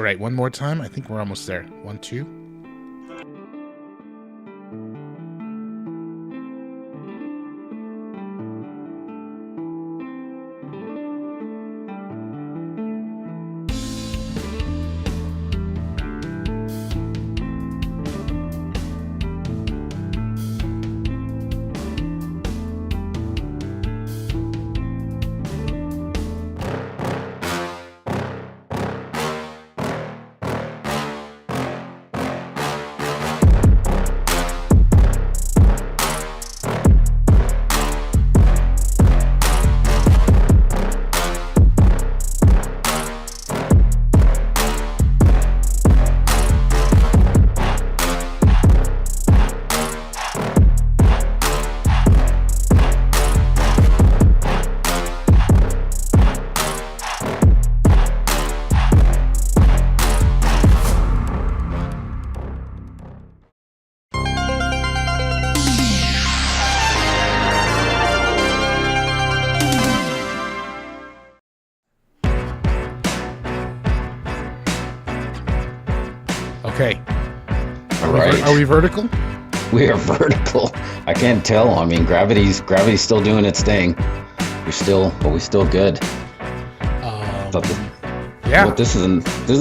right, one more time. I think we're almost there. 1, 2. Okay. All right. Are we vertical? We are vertical. I can't tell. I mean, gravity's still doing its thing. We still good. Yeah. But this is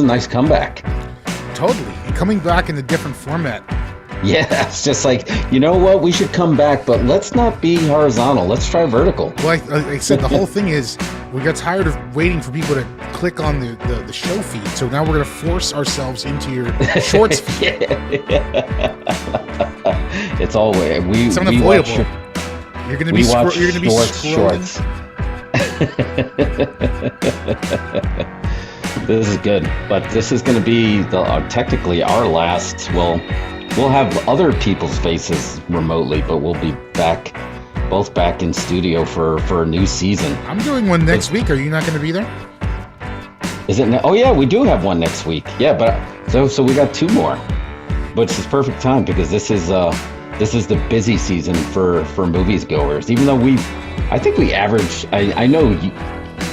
a nice comeback. Totally. And coming back in a different format. Yeah, it's just like, you know what? We should come back, but let's not be horizontal. Let's try vertical. Well, like I said, the whole thing is we got tired of waiting for people to click on the show feed. So now we're going to force ourselves into your shorts feed. It's always it's unavoidable. You're going to be shorts. This is good, but this is going to be technically our last. Well, we'll have other people's faces remotely, but we'll be both back in studio for a new season. I'm doing one next week. Are you not going to be there? Is it? Oh yeah, we do have one next week. Yeah, but so we got 2 more, but it's perfect time because this is the busy season for movies goers. Even though I think we average. I know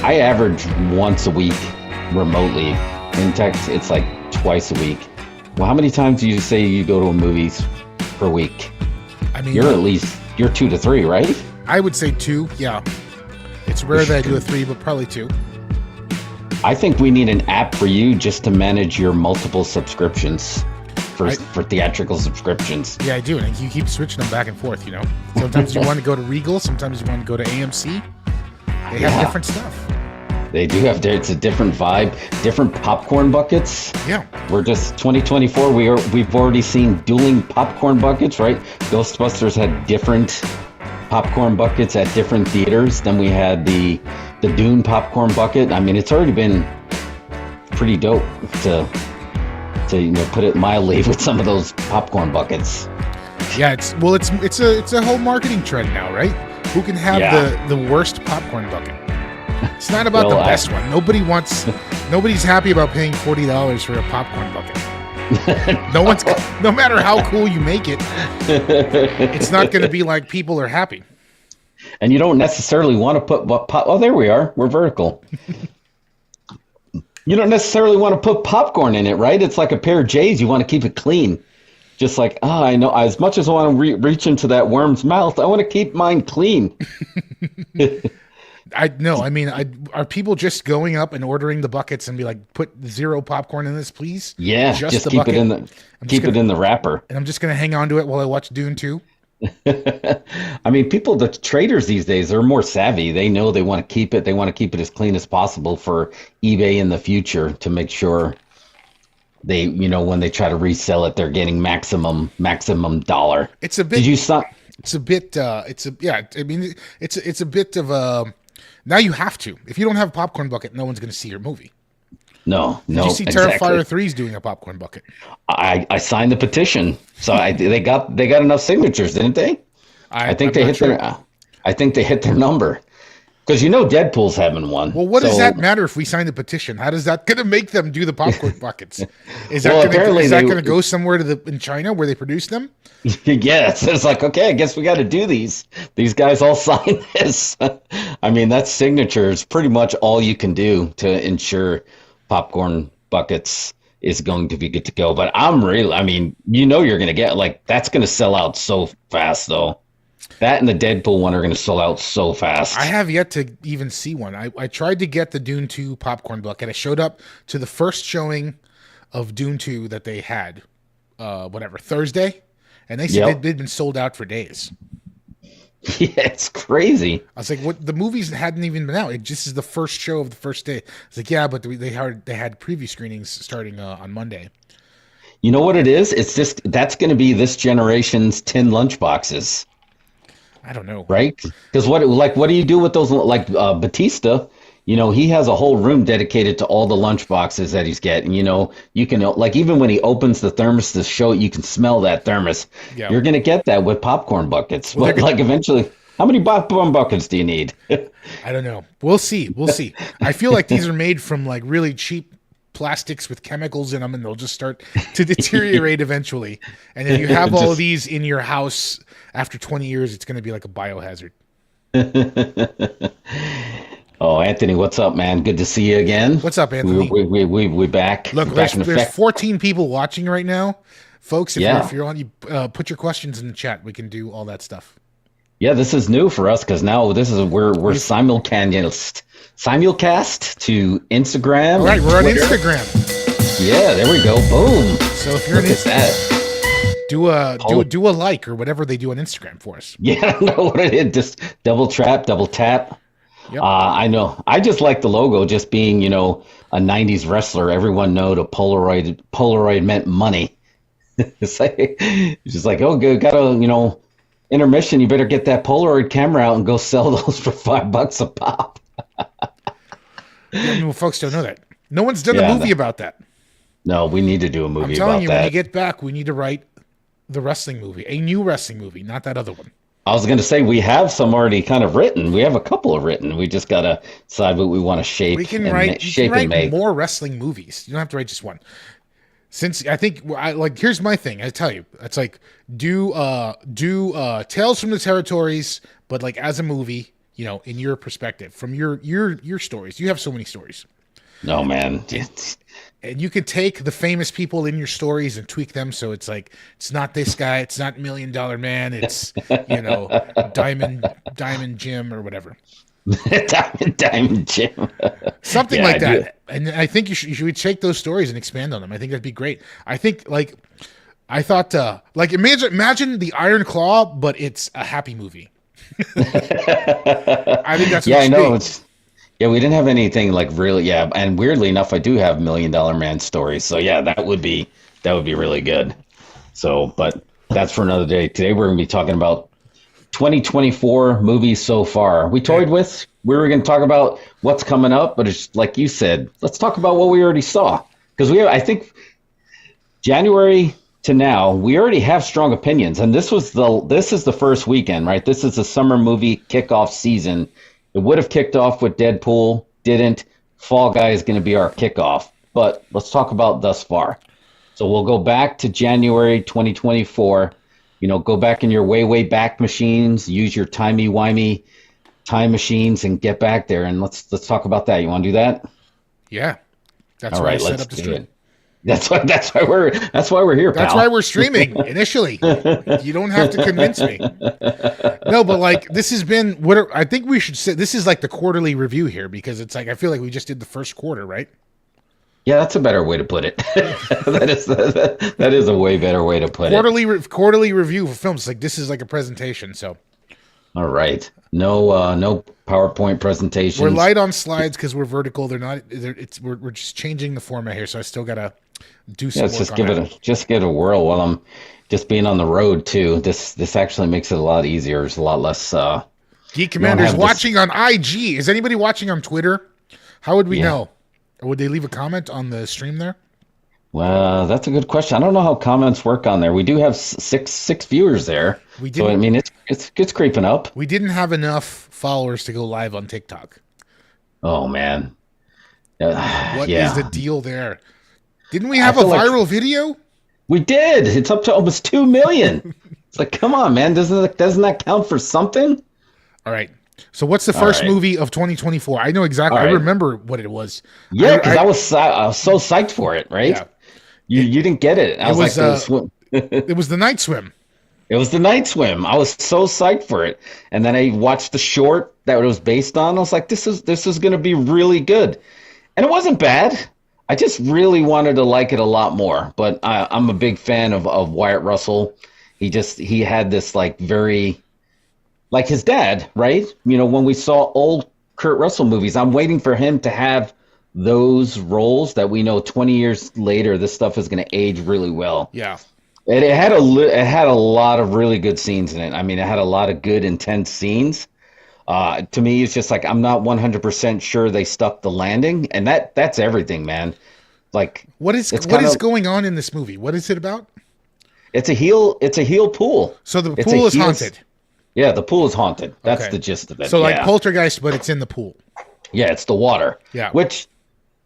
I average once a week remotely. In text, it's like twice a week. Well, how many times do you say you go to a movies per week? I mean, you're 2 to 3, right? I would say 2. Yeah, it's rare that I do a 3, but probably 2. I think we need an app for you just to manage your multiple subscriptions for theatrical subscriptions. Yeah, I do, and you keep switching them back and forth. You know, sometimes you want to go to Regal, sometimes you want to go to AMC. They have different stuff. They do have. It's a different vibe, different popcorn buckets. Yeah, we're just 2024. We've already seen dueling popcorn buckets, right? Ghostbusters had different popcorn buckets at different theaters. Then we had the Dune popcorn bucket. I mean, it's already been pretty dope to put it mildly with some of those popcorn buckets. Yeah, it's a whole marketing trend now, right? Who can have the worst popcorn bucket? It's not about the best one. Nobody's happy about paying $40 for a popcorn bucket. No matter how cool you make it, it's not going to be like people are happy. And you don't necessarily want to put oh, there we are. We're vertical. You don't necessarily want to put popcorn in it, right? It's like a pair of J's. You want to keep it clean. Just like, I know, as much as I want to reach into that worm's mouth, I want to keep mine clean. Are people just going up and ordering the buckets and be like, put 0 popcorn in this, please? Yeah, just keep it in the wrapper. And I'm just going to hang on to it while I watch Dune 2. I mean, the traders these days are more savvy. They know they want to keep it. They want to keep it as clean as possible for eBay in the future to make sure they, when they try to resell it, they're getting maximum dollar. It's a bit. Did you stop? It's a bit. It's a bit of a. Now you have to. If you don't have a popcorn bucket, no one's going to see your movie. No. Did you see Terrifier 3's doing a popcorn bucket? I signed the petition, so they got enough signatures, didn't they? I think they hit their number, because Deadpool's having one. Well, what does that matter if we sign the petition? How does that going to make them do the popcorn buckets? Is that going to go somewhere in China where they produce them? Yes, it's like, okay, I guess we got to do these. These guys all sign this. I mean, that signature is pretty much all you can do to ensure popcorn buckets is going to be good to go. But I mean, you're going to get, like, that's going to sell out so fast, though. That and the Deadpool one are going to sell out so fast. I have yet to even see one. I tried to get the Dune 2 popcorn bucket. I showed up to the first showing of Dune 2 that they had, Thursday, and they said they'd been sold out for days. Yeah, it's crazy. I was like, "What? The movies hadn't even been out. It just is the first show of the first day." It's like, "Yeah, but they had preview screenings starting on Monday." You know what it is? It's just that's going to be this generation's 10 lunchboxes. I don't know, right? Because what do you do with those? Like Batista, he has a whole room dedicated to all the lunch boxes that he's getting. You can, like, even when he opens the thermos to show it, you can smell that thermos. Yeah. You're gonna get that with popcorn buckets. Well, like eventually, how many popcorn buckets do you need? I don't know. We'll see. I feel like these are made from like really cheap plastics with chemicals in them, and they'll just start to deteriorate eventually. And if you have all of these in your house after 20 years, it's going to be like a biohazard. Oh, Anthony, what's up, man? Good to see you again. What's up, Anthony? We back. Look, back there's 14 people watching right now, folks. If you're on, you put your questions in the chat. We can do all that stuff. Yeah, this is new for us because now we're simulcast to Instagram. All right, we're on Instagram. Yeah, there we go. Boom. So if you're do a like or whatever they do on Instagram for us. Yeah, I don't know what it is. Just double tap. Yep. I know. I just like the logo just being, a 90s wrestler. Everyone know the Polaroid meant money. It's just like, oh, good, got a, intermission. You better get that Polaroid camera out and go sell those for $5 a pop. Folks don't know that. No one's done a movie about that. No, we need to do a movie about that. I'm telling you, when you get back, we need to write the wrestling movie, a new wrestling movie, not that other one. I was going to say, we have some already kind of written. We have a couple of written. We just got to decide what we want to shape. We can write more wrestling movies. You don't have to write just one. Since I think, here's my thing. I tell you, it's like do Tales from the Territories, but like as a movie, in your perspective, from your stories. You have so many stories. No, man. And you could take the famous people in your stories and tweak them so it's like it's not this guy, it's not $1 Million Man, it's Diamond Jim or whatever. Diamond Jim. Something like that. And I think you should take those stories and expand on them. I think that'd be great. I think imagine the Iron Claw, but it's a happy movie. I think that's what I know. Yeah, we didn't have anything like really. Yeah, and weirdly enough, I do have $1 Million Man stories. So yeah, that would be really good. So, but that's for another day. Today we're going to be talking about 2024 movies so far. We were going to talk about what's coming up, but it's like you said, let's talk about what we already saw because I think January to now we already have strong opinions, and this is the first weekend, right? This is the summer movie kickoff season. It would have kicked off with Deadpool, didn't. Fall Guy is going to be our kickoff. But let's talk about thus far. So we'll go back to January 2024. Go back in your way back machines, use your timey-wimey time machines and get back there. And let's talk about that. You want to do that? Yeah. That's why I set up the stream. That's why we're here, pal. That's why we're streaming initially. You don't have to convince me. No, but like this has been I think we should say this is like the quarterly review here because it's like I feel like we just did the first quarter, right? Yeah, that's a better way to put it. that is a way better way to put it. Quarterly review for films. Like this is like a presentation, so. All right. No PowerPoint presentations. We're light on slides because we're vertical. We're just changing the format here, so I still gotta do some work on that. Just give it a whirl while I'm just being on the road too. This actually makes it a lot easier. There's a lot less. Geek Commander's watching on IG. Is anybody watching on Twitter? How would we know? Or would they leave a comment on the stream there? Well, that's a good question. I don't know how comments work on there. We do have six viewers there. So I mean, it's creeping up. We didn't have enough followers to go live on TikTok. Oh man, what is the deal there? Didn't we have a viral video? We did. It's up to almost 2 million. It's like, come on, man. Doesn't that count for something? All right. So what's the first movie of 2024? I know exactly. I remember what it was. Yeah, because I was so psyched for it, right? Yeah. You didn't get it. I was like, it was the night swim. It was the night swim. I was so psyched for it, and then I watched the short that it was based on. I was like, this is going to be really good, and it wasn't bad. I just really wanted to like it a lot more. But I'm a big fan of Wyatt Russell. He had this like very like his dad, right? You know, when we saw old Kurt Russell movies, I'm waiting for him to have those roles that we know 20 years later this stuff is going to age really well. Yeah. It had a lot of really good scenes in it. I mean, it had a lot of good intense scenes. To me, it's just like I'm not 100% sure they stuck the landing, and that's everything, man. Like what is going on in this movie? What is it about? It's a heel pool. So the pool is haunted. Yeah, the pool is haunted. That's the gist of it. So like Poltergeist, but it's in the pool. Yeah, it's the water. Yeah. Which,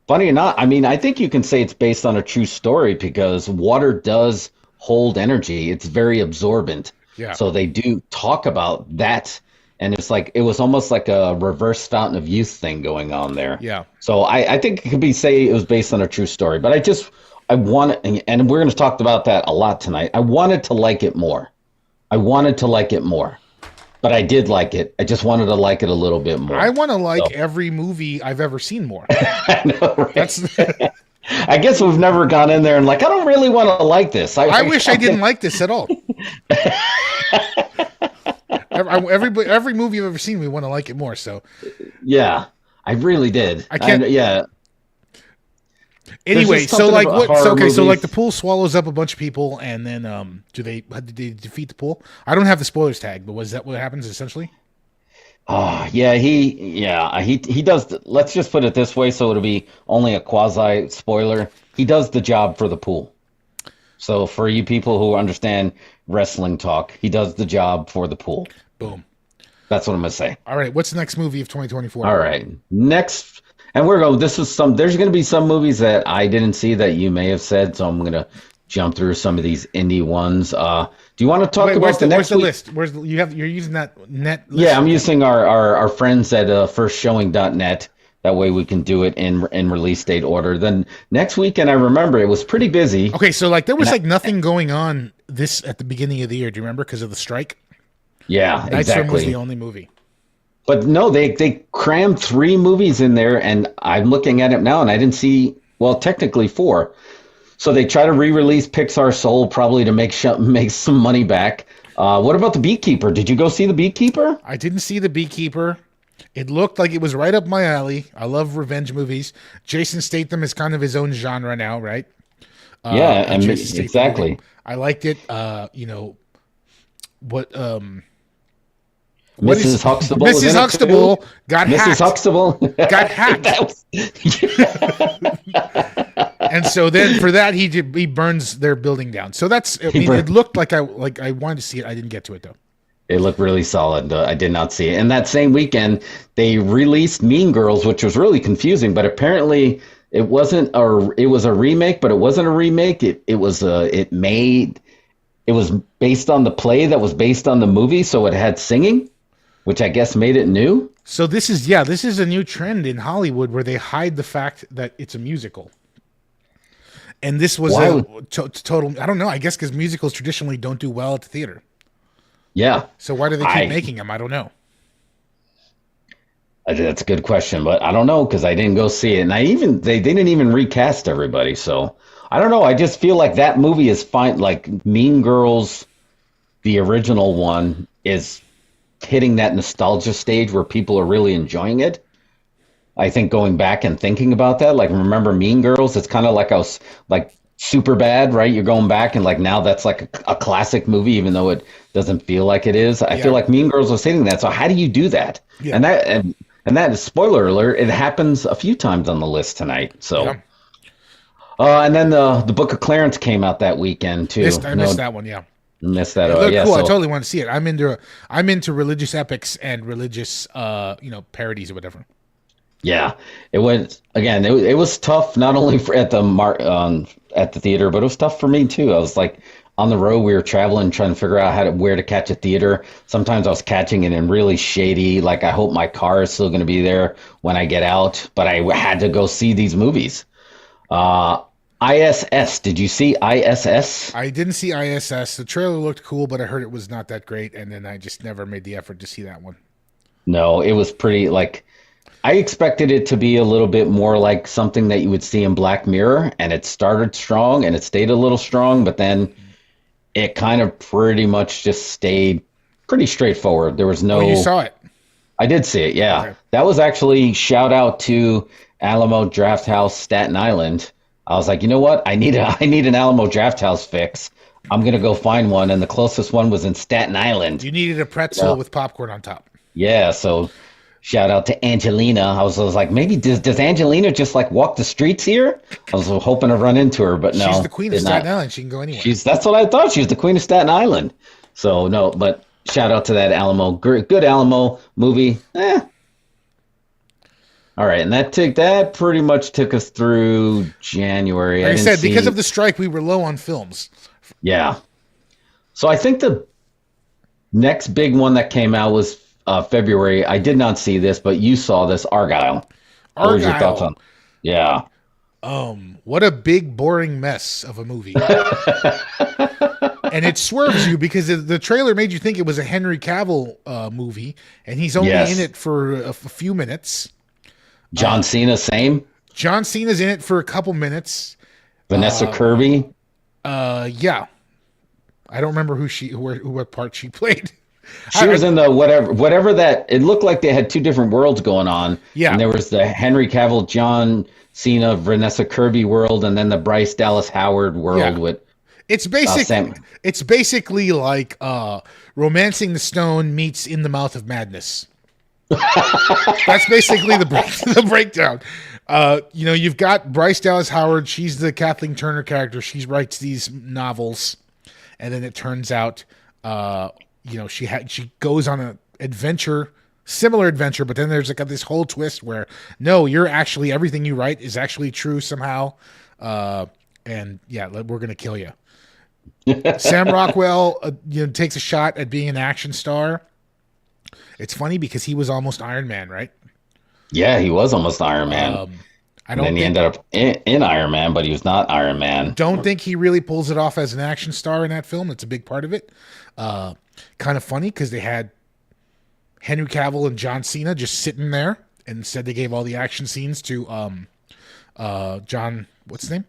funny or not, I mean, I think you can say it's based on a true story because water does hold energy. It's very absorbent. Yeah. So they do talk about that, and it's like it was almost like a reverse Fountain of Youth thing going on there. Yeah. So I think it could say it was based on a true story, but I want, and we're going to talk about that a lot tonight. I wanted to like it more. But I did like it. I just wanted to like it a little bit more. I want to like every movie I've ever seen more. I know, right? I guess we've never gone in there and like, I don't really want to like this. I wish I didn't like this at all. Every movie I've ever seen, we want to like it more. So, yeah, I really did. I can't. Yeah. Anyway, so like what? So, okay, so like the pool swallows up a bunch of people, and then do they defeat the pool? I don't have the spoilers tag, but was that what happens essentially? Yeah, he does. Let's just put it this way, so it'll be only a quasi spoiler. He does the job for the pool. So for you people who understand wrestling talk, he does the job for the pool. Boom. That's what I'm gonna say. All right, what's the next movie of 2024? All right, next. And we're going. There's going to be some movies that I didn't see that you may have said, so I'm going to jump through some of these indie ones. Do you want to talk about the next list? You're using that net list? Yeah, I'm using our friends at firstshowing.net. That way we can do it in release date order. Then next weekend, I remember it was pretty busy. Okay, so like there was nothing going on this at the beginning of the year. Do you remember because of the strike? Yeah, exactly. Night Swim was the only movie. But no, they crammed 3 movies in there, and I'm looking at it now, and I didn't see, well, technically 4. So they try to re-release Pixar Soul probably to make some money back. What about The Beekeeper? Did you go see The Beekeeper? I didn't see The Beekeeper. It looked like it was right up my alley. I love revenge movies. Jason Statham is kind of his own genre now, right? Yeah, exactly. Movie. I liked it. Mrs. Huxtable. Mrs. Huxtable got hacked. Mrs. Huxtable got hacked. And so then for that he burns their building down. So that's it looked like I wanted to see it. I didn't get to it though. It looked really solid. I did not see it. And that same weekend they released Mean Girls, which was really confusing, but apparently it was a remake, but it wasn't a remake. It was based on the play that was based on the movie, so it had singing, which I guess made it new. So this is a new trend in Hollywood where they hide the fact that it's a musical. And this was total, I don't know, I guess because musicals traditionally don't do well at the theater. Yeah. So why do they keep making them? I don't know. That's a good question, but I don't know because I didn't go see it. And they didn't even recast everybody, so I don't know. I just feel like that movie is fine. Like Mean Girls, the original one, is hitting that nostalgia stage where people are really enjoying it. I think going back and thinking about that, like remember Mean Girls? It's kind of like I was like super bad, right? You're going back and like now that's like a classic movie, even though it doesn't feel like it is. I feel like Mean Girls was hitting that. So how do you do that? Yeah. And that is spoiler alert. It happens a few times on the list tonight. So. Yeah. And then the Book of Clarence came out that weekend too. I missed that one. Yeah, missed that. It looked cool. I totally want to see it. I'm into religious epics and religious parodies or whatever. Yeah, it was again. It was tough not only at the theater, but it was tough for me too. I was like on the road. We were traveling, trying to figure out where to catch a theater. Sometimes I was catching it in really shady. Like I hope my car is still going to be there when I get out. But I had to go see these movies. ISS. Did you see ISS? I didn't see ISS. The trailer looked cool, but I heard it was not that great, and then I just never made the effort to see that one. No, it was pretty like I expected it to be a little bit more like something that you would see in Black Mirror, and it started strong and it stayed a little strong, but then it kind of pretty much just stayed pretty straightforward. There was no. Oh, you saw it? I did see it, yeah. Okay. That was actually shout out to Alamo Draft House, Staten Island. I was like, you know what? I need an Alamo Draft House fix. I'm gonna go find one, and the closest one was in Staten Island. You needed a pretzel with popcorn on top. Yeah, so shout out to Angelina. I was like, maybe does Angelina just like walk the streets here? I was hoping to run into her, but no. She's the queen of Staten Island. She can go anywhere. That's what I thought. She was the queen of Staten Island. So no, but shout out to that Alamo, good Alamo movie. All right, and that pretty much took us through January. Like I said, because of the strike, we were low on films. Yeah. So I think the next big one that came out was February. I did not see this, but you saw this, Argyle. What was your thoughts on? Yeah. What a big, boring mess of a movie. And it swerves you because the trailer made you think it was a Henry Cavill movie, and he's only in it for a few minutes. John Cena, same. John Cena's in it for a couple minutes. Vanessa Kirby. Yeah. I don't remember what part she played. She was in the whatever that it looked like they had two different worlds going on. Yeah. And there was the Henry Cavill, John Cena, Vanessa Kirby world, and then the Bryce Dallas Howard world with it's basically like Romancing the Stone meets In the Mouth of Madness. That's basically the breakdown. You've got Bryce Dallas Howard. She's the Kathleen Turner character. She writes these novels, and then it turns out, she goes on an adventure, similar adventure, but then there's like this whole twist where no, you're actually everything you write is actually true somehow, and yeah, we're gonna kill you. Sam Rockwell, takes a shot at being an action star. It's funny because he was almost Iron Man, right? Yeah, he was almost Iron Man. He ended up in Iron Man, but he was not Iron Man. Don't think he really pulls it off as an action star in that film. That's a big part of it. Kind of funny because they had Henry Cavill and John Cena just sitting there, and instead they gave all the action scenes to John. What's his name?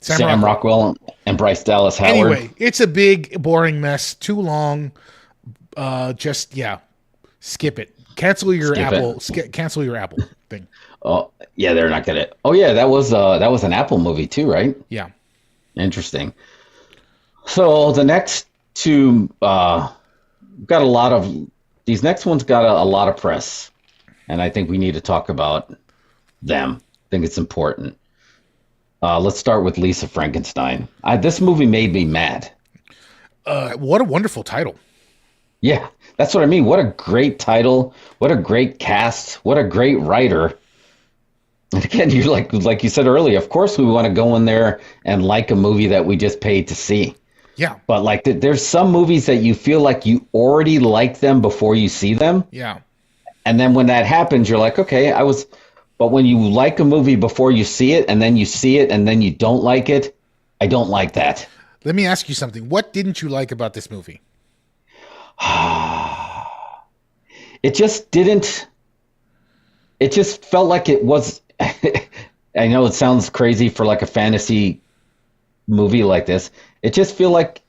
Sam Rockwell and Bryce Dallas Howard. Anyway, it's a big, boring mess. Too long. Skip it. Cancel your Apple thing. Oh yeah, they're not gonna. Oh yeah, that was an Apple movie too, right? Yeah. Interesting. So the next two got a lot of these next ones got a lot of press, and I think we need to talk about them. I think it's important. Let's start with Lisa Frankenstein. This movie made me mad. What a wonderful title. Yeah, that's what I mean. What a great title. What a great cast. What a great writer. And again, you're like you said earlier, of course we want to go in there and like a movie that we just paid to see. Yeah. But like there's some movies that you feel like you already like them before you see them. Yeah. And then when that happens, you're like, okay, but when you like a movie before you see it and then you see it and then you don't like it, I don't like that. Let me ask you something. What didn't you like about this movie? It just felt like it was I know it sounds crazy for like a fantasy movie like this. It just feel like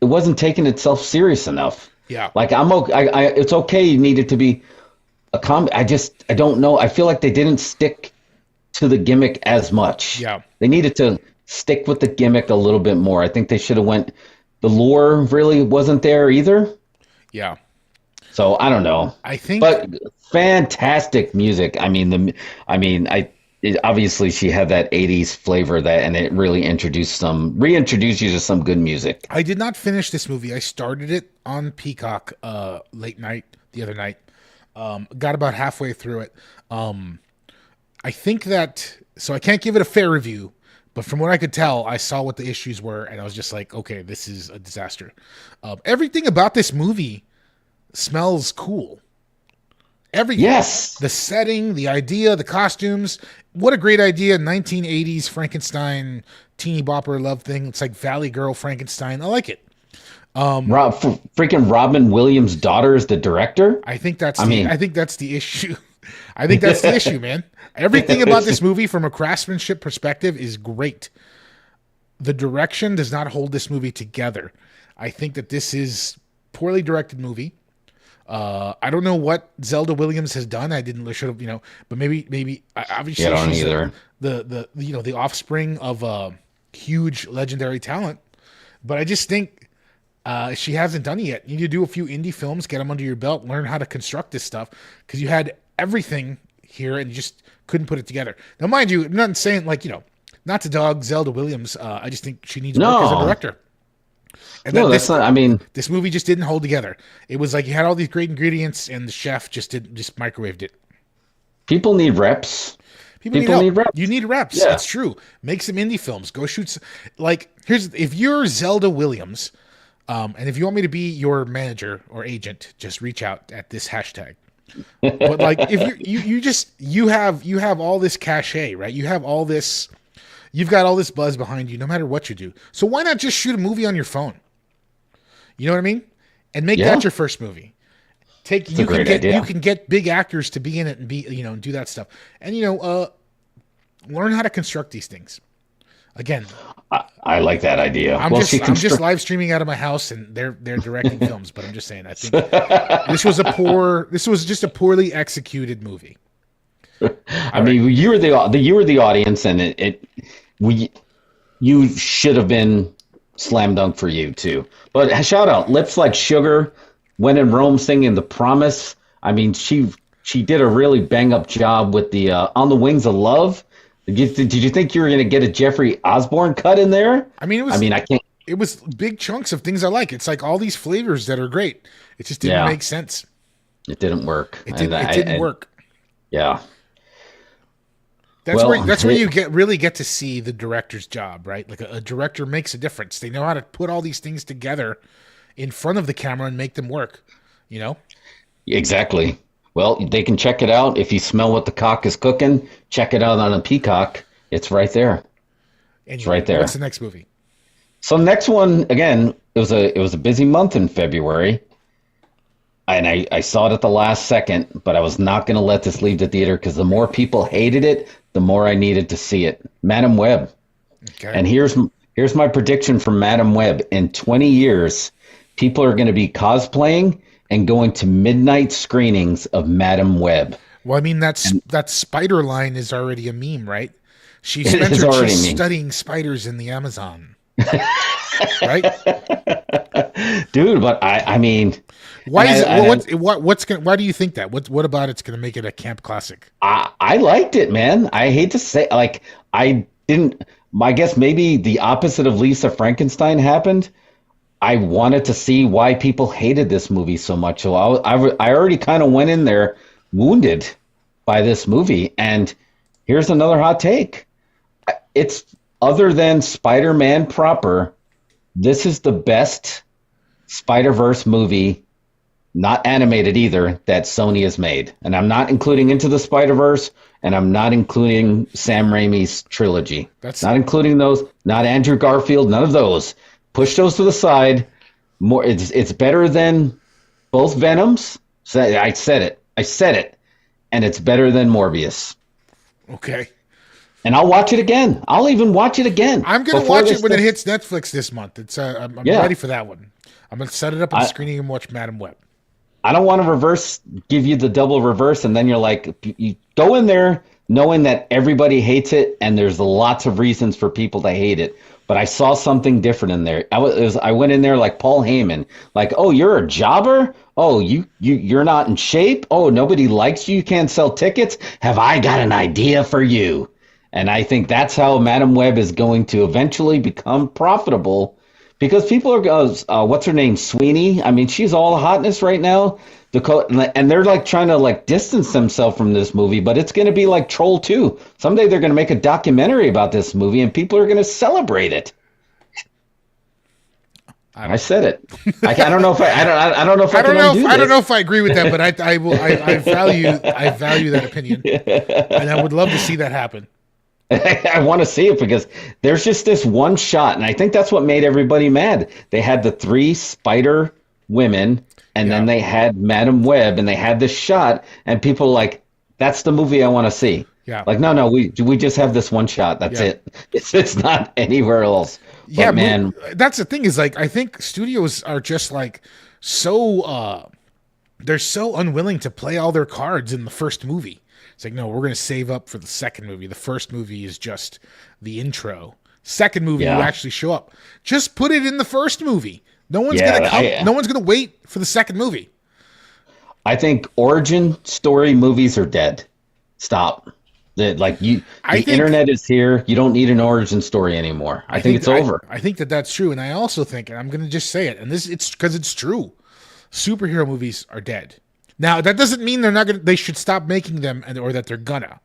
it wasn't taking itself serious enough. Yeah. Like it's okay. You need it to be a comedy. I don't know. I feel like they didn't stick to the gimmick as much. Yeah. They needed to stick with the gimmick a little bit more. I think they should have the lore really wasn't there either. Yeah. So I don't know. But fantastic music. Obviously she had that 80s flavor and it really reintroduced you to some good music. I did not finish this movie. I started it on Peacock late night the other night. Got about halfway through it. I think so I can't give it a fair review, but from what I could tell, I saw what the issues were and I was just like, okay, this is a disaster. Everything about this movie smells cool. Everything. Yes. The setting, the idea, the costumes. What a great idea. 1980s Frankenstein teeny bopper love thing. It's like Valley Girl Frankenstein. I like it. Freaking Robin Williams' daughter is the director. I think that's the issue. I think that's the issue, man. Everything about this movie from a craftsmanship perspective is great. The direction does not hold this movie together. I think that this is poorly directed movie. I don't know what Zelda Williams has done. I should have, but maybe obviously I don't she's either. The offspring of a huge legendary talent. But I just think she hasn't done it yet. You need to do a few indie films, get them under your belt, learn how to construct this stuff, because you had everything here and you just couldn't put it together. Now, mind you, I'm not saying not to dog Zelda Williams. I just think she needs work as a director. And this movie just didn't hold together. It was like you had all these great ingredients, and the chef just microwaved it. People need reps. People need reps. You need reps. Yeah. It's true. Make some indie films. Go shoot. If you're Zelda Williams, and if you want me to be your manager or agent, just reach out at this hashtag. But if you have all this cachet, right? You have all this. You've got all this buzz behind you, no matter what you do. So why not just shoot a movie on your phone? You know what I mean? And make that your first movie. You can get big actors to be in it and and do that stuff. And learn how to construct these things. Again, I like that idea. I'm just live streaming out of my house, and they're directing films. But I'm just saying, I think this was just a poorly executed movie. You were the audience, and you should have been slam dunk for you too. But shout out, Lips Like Sugar, When in Rome singing The Promise. I mean, she did a really bang up job with the On the Wings of Love. Did you think you were going to get a Jeffrey Osborne cut in there? It was big chunks of things I like. It's like all these flavors that are great. It just didn't make sense. It didn't work. It didn't work. Yeah. That's where you really get to see the director's job, right? Like a director makes a difference. They know how to put all these things together in front of the camera and make them work, Exactly. Well, they can check it out. If you smell what the cock is cooking, check it out on a Peacock. It's right there. It's right there. What's the next movie? So next one, again, it was a busy month in February. And I saw it at the last second, but I was not going to let this leave the theater because the more people hated it, the more I needed to see it. Madam Web. Okay. And here's my prediction for Madam Web. In 20 years, people are going to be cosplaying and going to midnight screenings of Madam Web. Well, I mean, that spider line is already a meme, right? She's studying spiders in the Amazon. Right? Dude, but I mean... Why do you think that? What about it's going to make it a camp classic? I liked it, man. I hate to say, I guess maybe the opposite of Lisa Frankenstein happened. I wanted to see why people hated this movie so much. So I already kind of went in there wounded by this movie. And here's another hot take. It's other than Spider-Man proper, this is the best Spider-Verse movie, not animated either, that Sony has made. And I'm not including Into the Spider-Verse, and I'm not including Sam Raimi's trilogy. Not including those, not Andrew Garfield, none of those. Push those to the side. More, it's better than both Venoms. I said it. And it's better than Morbius. Okay. And I'll watch it again. I'll even watch it again. I'm going to watch it when it hits Netflix this month. I'm ready for that one. I'm going to set it up on the screening and watch Madam Web. I don't want to give you the double reverse, and then you're like, you go in there knowing that everybody hates it, and there's lots of reasons for people to hate it. But I saw something different in there. I went in there like Paul Heyman, like, oh, you're a jobber? Oh, you're not in shape? Oh, nobody likes you? You can't sell tickets? Have I got an idea for you? And I think that's how Madam Web is going to eventually become profitable, because people are, what's her name, Sweeney? I mean, she's all hotness right now. And they're like trying to like distance themselves from this movie, but it's going to be like Troll 2. Someday they're going to make a documentary about this movie, and people are going to celebrate it. I said it. I don't know if I don't know if I can undo this. I don't know if I agree with that, but I value that opinion, and I would love to see that happen. I want to see it because there's just this one shot, and I think that's what made everybody mad. They had the 3 spider women, and then they had Madam Web, and they had this shot, and people were like, that's the movie I want to see. Yeah. Like, no, we just have this one shot. That's it. It's not anywhere else. But yeah, man. That's the thing is, like, I think studios are just like so they're so unwilling to play all their cards in the first movie. It's like, no, we're going to save up for the second movie. The first movie is just the intro. Second movie, you actually show up. Just put it in the first movie. No one's gonna come. No one's gonna wait for the second movie. I think origin story movies are dead. Stop. The internet is here. You don't need an origin story anymore. I think it's over. I think that's true, and I also think, and I'm going to just say it, and it's because it's true. Superhero movies are dead. Now that doesn't mean they're not going. They should stop making them, or that they're gonna.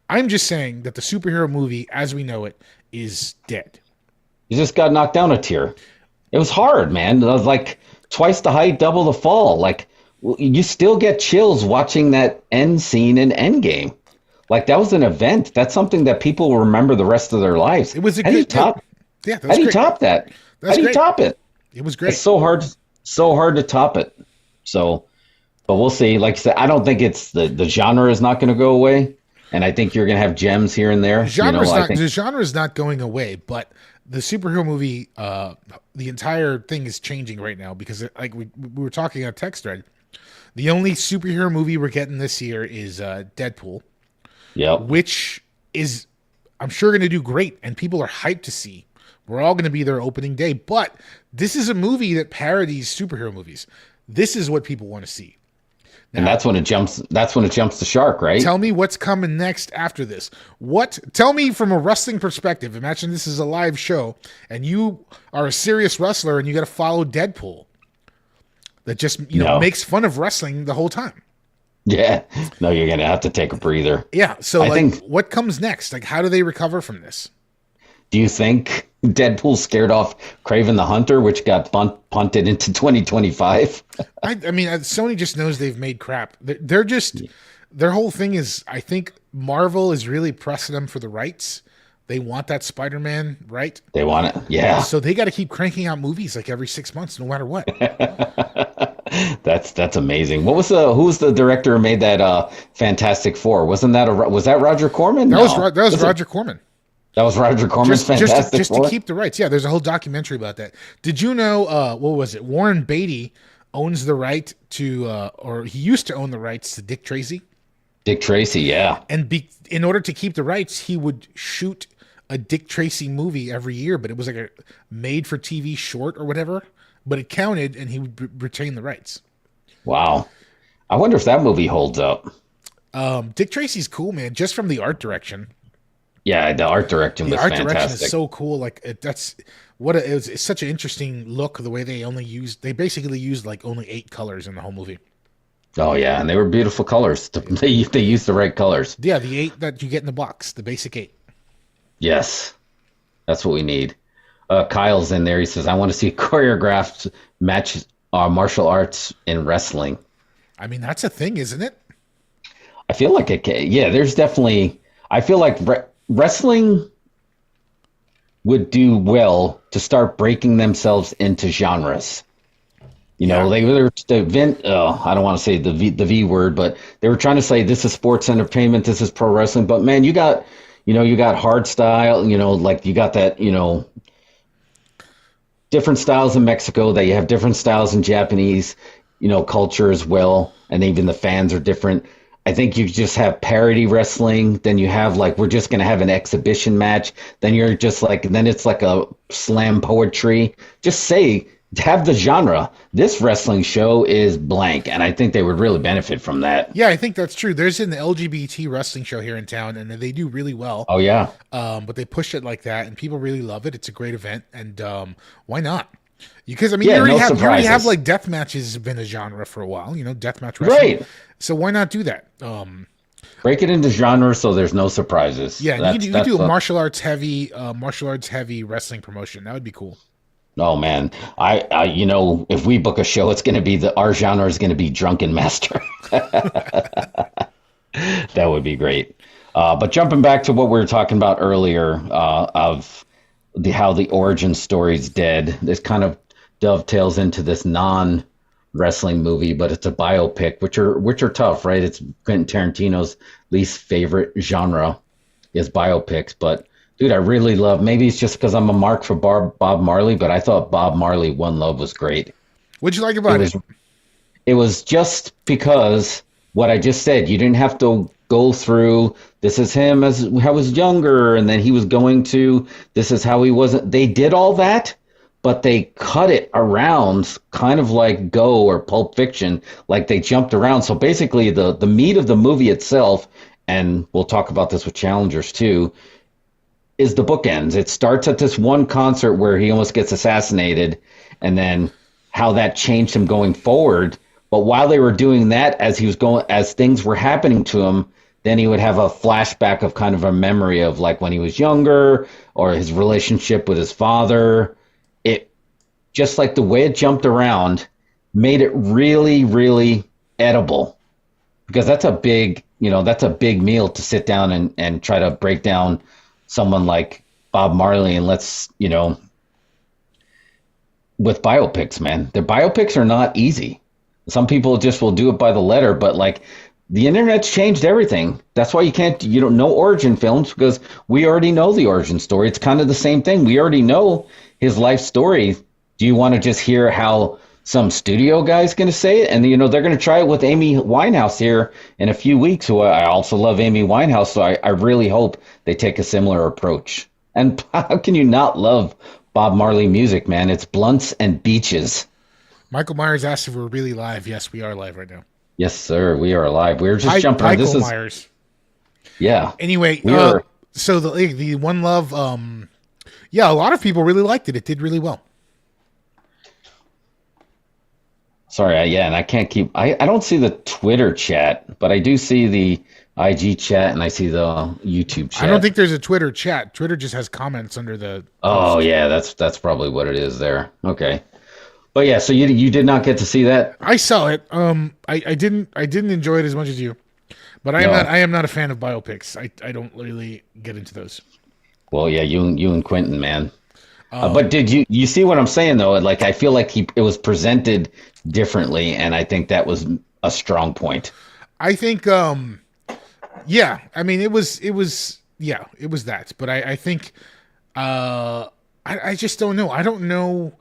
I'm just saying that the superhero movie, as we know it, is dead. You just got knocked down a tier. It was hard, man. It was like twice the height, double the fall. Like, you still get chills watching that end scene in Endgame. Like, that was an event. That's something that people will remember the rest of their lives. It was a how good do you top. Yeah, how do you top that? How do you top it? It was great. It's so hard to top it. So, but we'll see. Like I said, I don't think it's the genre is not going to go away, and I think you're going to have gems here and there. The genre is not going away, but the superhero movie, the entire thing is changing right now because, like we were talking on a text thread, the only superhero movie we're getting this year is Deadpool. Yeah, which is, I'm sure, going to do great, and people are hyped to see. We're all going to be there opening day, but this is a movie that parodies superhero movies. This is what people want to see. Now, and that's when it jumps. That's when it jumps the shark, right? Tell me what's coming next after this. Tell me from a wrestling perspective. Imagine this is a live show, and you are a serious wrestler, and you got to follow Deadpool. That just makes fun of wrestling the whole time. Yeah, no, you're gonna have to take a breather. Yeah, so I think, what comes next? Like, how do they recover from this? Do you think Deadpool scared off Kraven the Hunter, which got punted into 2025? I mean, Sony just knows they've made crap. They're just, their whole thing is, I think Marvel is really pressing them for the rights. They want that Spider-Man, right? They want it, yeah. So they got to keep cranking out movies like every 6 months, no matter what. That's amazing. Who was the director who made that Fantastic Four? Was that Roger Corman? That was Roger Corman. That was Roger Corman's Fantastic Four? Just to keep the rights. Yeah, there's a whole documentary about that. Did you know, what was it? Warren Beatty owns the right to, or he used to own the rights to Dick Tracy. Dick Tracy, yeah. And in order to keep the rights, he would shoot a Dick Tracy movie every year, but it was like a made-for-TV short or whatever. But it counted, and he would retain the rights. Wow. I wonder if that movie holds up. Dick Tracy's cool, man, just from the art direction. Yeah, the art direction was fantastic. The art direction is so cool. Like, it's such an interesting look, the way they basically used like only 8 colors in the whole movie. Oh, yeah, and they were beautiful colors. They used the right colors. Yeah, the 8 that you get in the box, the basic 8. Yes, that's what we need. Kyle's in there. He says, I want to see choreographed match martial arts in wrestling. I mean, that's a thing, isn't it? I feel like there's definitely, I feel like wrestling would do well to start breaking themselves into genres. They were I don't want to say the V word, but they were trying to say this is sports entertainment, this is pro wrestling. But man, you got hard style, like you got that, different styles in Mexico, that you have different styles in Japanese, culture as well. And even the fans are different. I think you just have parody wrestling. Then you have we're just going to have an exhibition match. Then you're just then it's like a slam poetry. Just have the genre. This wrestling show is blank. And I think they would really benefit from that. Yeah, I think that's true. There's an LGBT wrestling show here in town, and they do really well. Oh, yeah. But they push it like that, and people really love it. It's a great event, and why not? Because, I mean, you already have like death matches have been a genre for a while, deathmatch wrestling. Right. So why not do that? Break it into genre so there's no surprises. Yeah, you do a martial arts heavy wrestling promotion. That would be cool. Oh man, if we book a show, it's going to be our genre is going to be drunken master. That would be great. But jumping back to what we were talking about earlier, of how the origin story's dead, this kind of dovetails into this non wrestling movie, but it's a biopic, which are tough, right? It's Quentin Tarantino's least favorite genre is biopics, but dude, I really love. Maybe it's just because I'm a mark for Bob Marley, but I thought Bob Marley One Love was great. What'd you like about it? It was just because what I just said. You didn't have to go through. This is him as I was younger, and then he was going to. This is how he wasn't. They did all that, but they cut it around, kind of like Go or Pulp Fiction. Like they jumped around. So basically, the meat of the movie itself, and we'll talk about this with Challengers too, is the bookends. It starts at this one concert where he almost gets assassinated, and then how that changed him going forward. But while they were doing that, as things were happening to him, then he would have a flashback of kind of a memory of like when he was younger or his relationship with his father. It just like the way it jumped around made it really, really edible, because that's a big meal to sit down and try to break down someone like Bob Marley. And with biopics, man, the biopics are not easy. Some people just will do it by the letter, but like the internet's changed everything. That's why you don't know origin films, because we already know the origin story. It's kind of the same thing. We already know his life story. Do you want to just hear how some studio guy's going to say it? And they're going to try it with Amy Winehouse here in a few weeks, who I also love Amy Winehouse. So I really hope they take a similar approach. And how can you not love Bob Marley music, man? It's blunts and beaches. Michael Myers asked if we're really live. Yes, we are live right now. Yes, sir. We are live. We're just jumping. Michael Myers. Yeah. Anyway, so the One Love, a lot of people really liked it. It did really well. Sorry, and I can't keep. I don't see the Twitter chat, but I do see the IG chat, and I see the YouTube chat. I don't think there's a Twitter chat. Twitter just has comments under the. Oh yeah, that's probably what it is there. Okay, but yeah, so you did not get to see that. I saw it. I didn't enjoy it as much as you, but I am not a fan of biopics. I don't really get into those. Well, yeah, you and Quentin, man. But did you see what I'm saying though? Like I feel like it was presented differently, and I think that was a strong point. I think yeah, I mean it was that, but I think I just don't know. I don't know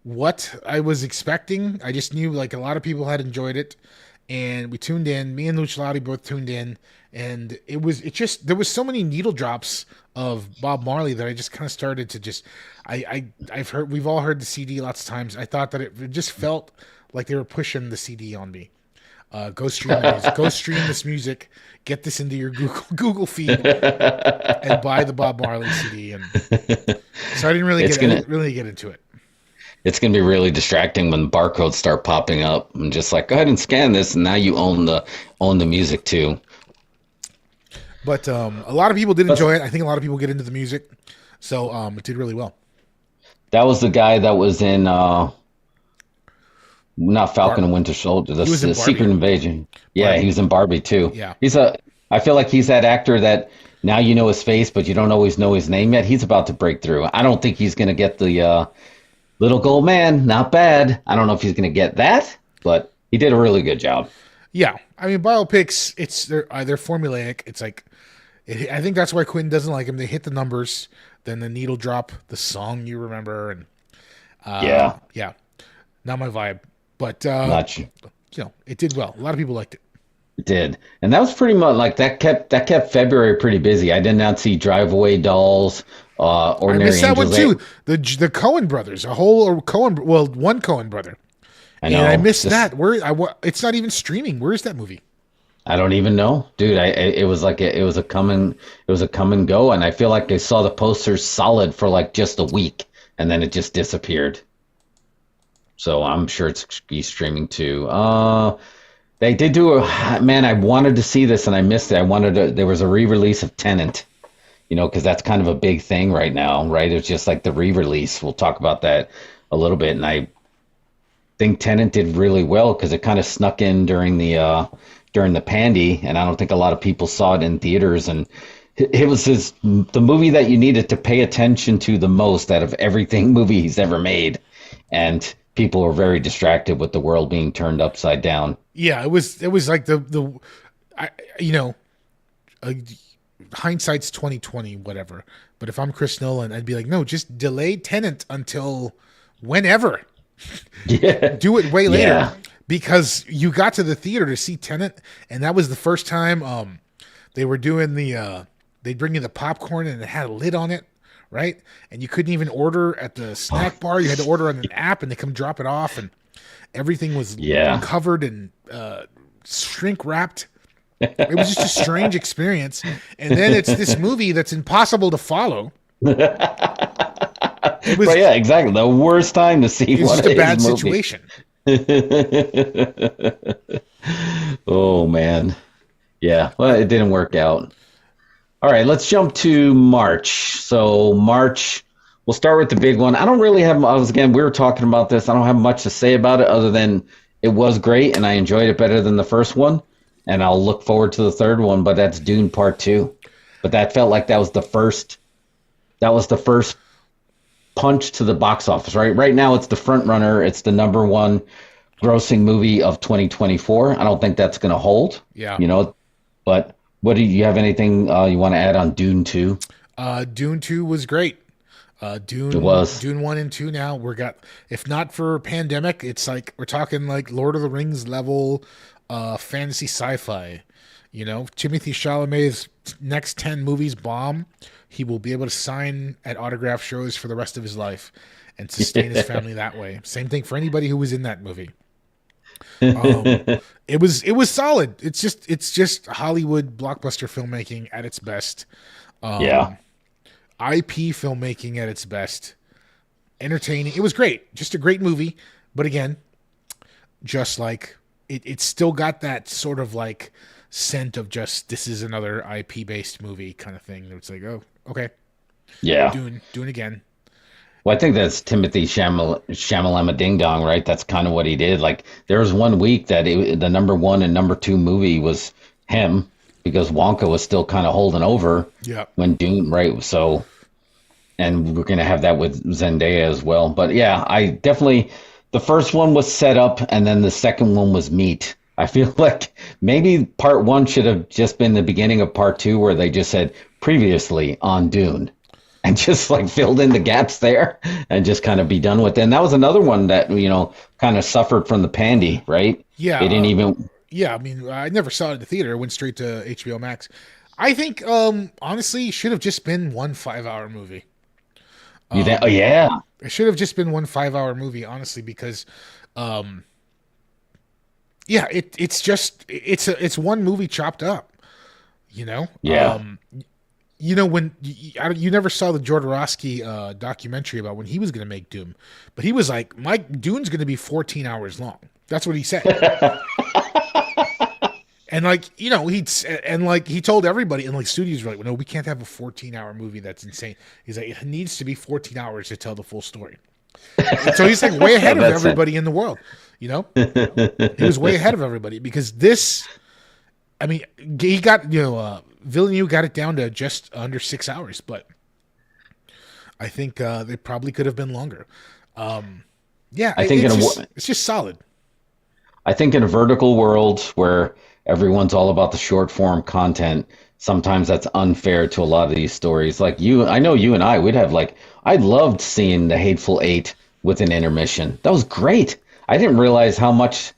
what I was expecting. I just knew like a lot of people had enjoyed it, and we tuned in. Me and Lucilati both tuned in, and there was so many needle drops of Bob Marley that I just kind of started to just we've all heard the CD lots of times. I thought that it just felt like they were pushing the CD on me. Go stream this music, get this into your Google feed, and buy the Bob Marley CD. And so I didn't really get into it. It's going to be really distracting when barcodes start popping up and just like, go ahead and scan this, and now you own the music too. But a lot of people did enjoy it. I think a lot of people get into the music, so it did really well. That was the guy that was in not Falcon and Winter Soldier, the Secret Invasion. Yeah, Barbie. He was in Barbie too. Yeah, I feel like he's that actor that now you know his face, but you don't always know his name yet. He's about to break through. I don't think he's going to get the Little Gold Man. Not bad. I don't know if he's going to get that, but he did a really good job. Yeah, I mean biopics, they're formulaic. It's like I think that's why Quentin doesn't like them. They hit the numbers, then the needle drop, the song you remember, and yeah, not my vibe. But it did well. A lot of people liked it. It did, and that was pretty much like that kept February pretty busy. I did not see Drive Away Dolls, Ordinary Angels. I missed that one too. The Coen brothers, one Coen brother. I know. And I missed that. It's not even streaming. Where is that movie? I don't even know, dude. It was a come and go, and I feel like I saw the posters solid for like just a week, and then it just disappeared. So I'm sure it's streaming too. They did do I wanted to see this and I missed it. There was a re-release of Tenet, because that's kind of a big thing right now, right? It's just like the re-release. We'll talk about that a little bit, and I think Tenet did really well because it kind of snuck in during the pandy, and I don't think a lot of people saw it in theaters. And it was the movie that you needed to pay attention to the most out of everything movie he's ever made, and people were very distracted with the world being turned upside down. Yeah, it was like I, you know, hindsight's 2020, whatever. But if I'm Chris Nolan, I'd be like, no, just delay Tenet until whenever. Yeah, Do it way later. yeah, Because you got to the theater to see Tenet, and that was the first time they were doing they'd bring you the popcorn and it had a lid on it, right? And you couldn't even order at the snack bar. You had to order on an app, and they come drop it off, and everything was covered and shrink wrapped. It was just a strange experience. And then it's this movie that's impossible to follow. It was, but yeah, exactly. The worst time to see one just of a bad his movies. situation. Oh man. Yeah, well, it didn't work out. All right, let's jump to March. So March, we'll start with the big one. I don't really have, we were talking about this. I don't have much to say about it other than it was great and I enjoyed it better than the first one. And I'll look forward to the third one, but that's Dune Part 2. But that felt like that was the first punch to the box office, right? Right now it's the front runner. It's the number one grossing movie of 2024. I don't think that's going to hold. Yeah. But what do you have anything you want to add on Dune 2? Dune 2 was great. Dune 1 and 2 now if not for pandemic, it's like we're talking like Lord of the Rings level fantasy sci-fi. Timothée Chalamet's next 10 movies bomb. He will be able to sign at autograph shows for the rest of his life and sustain his family that way. Same thing for anybody who was in that movie. It was solid. It's just Hollywood blockbuster filmmaking at its best. IP filmmaking at its best. Entertaining. It was great. Just a great movie. But again, just like it still got that sort of like scent of just this is another IP based movie kind of thing. It's like, oh, okay. Yeah. Doing again. Well, I think that's Timothy Shamalama Ding Dong, right? That's kind of what he did. Like there was one week that the number one and number two movie was him because Wonka was still kind of holding over when Dune, right? So, and we're going to have that with Zendaya as well. But yeah, the first one was set up and then the second one was meat. I feel like maybe part one should have just been the beginning of part two where they just said previously on Dune and just like filled in the gaps there and just kind of be done with it. And that was another one that, kind of suffered from the pandy, right? Yeah. They didn't even. Yeah. I mean, I never saw it in the theater. It went straight to HBO Max. I think, honestly, it should have just been one 5-hour movie. Oh, yeah. It should have just been one 5-hour movie, honestly, because, yeah, it's one movie chopped up, Yeah. When you never saw the Jodorowsky documentary about when he was going to make Dune, but he was like, Dune's going to be 14 hours long. That's what he said. And he told everybody, and like studios were like, well, no, we can't have a 14-hour movie. That's insane. He's like, it needs to be 14 hours to tell the full story. And so he's like way ahead of everybody in the world. He was way ahead of everybody because this, I mean, he got, Villeneuve got it down to just under 6 hours, but I think they probably could have been longer. Yeah, I think it's just solid. I think in a vertical world where everyone's all about the short form content, sometimes that's unfair to a lot of these stories. Like I know you and I loved seeing The Hateful Eight with an intermission. That was great. I didn't realize how much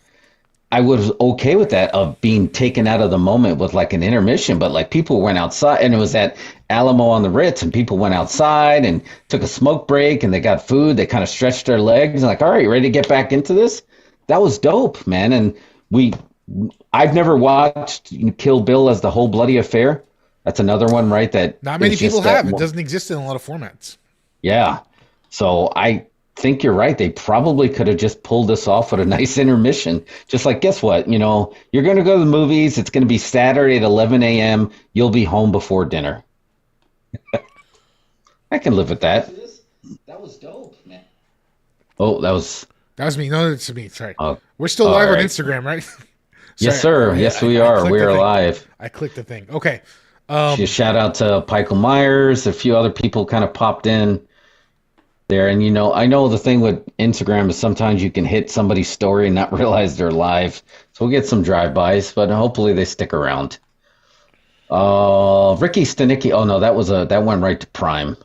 I was okay with that, of being taken out of the moment with like an intermission, but like people went outside and it was at Alamo on the Ritz and people went outside and took a smoke break and they got food. They kind of stretched their legs and like, all right, ready to get back into this? That was dope, man. And I've never watched Kill Bill as the whole bloody affair. That's another one, right? That not many people have. It doesn't exist in a lot of formats. Yeah. So I think you're right. They probably could have just pulled this off with a nice intermission. Just like, guess what? You're going to go to the movies. It's going to be Saturday at 11 a.m. You'll be home before dinner. I can live with that. That was dope, man. Oh, that was. That was me. No, that's me. Sorry. Oh, We're still all live on right. Instagram, right? Yes, Sorry. sir. Yes, we are. We clicked the are thing. live. I clicked the thing. Okay. Shout out to Michael Myers. A few other people kind of popped in there. And, I know the thing with Instagram is sometimes you can hit somebody's story and not realize they're live. So we'll get some drive-bys, but hopefully they stick around. Ricky Stenicki. Oh, no, that went right to Prime.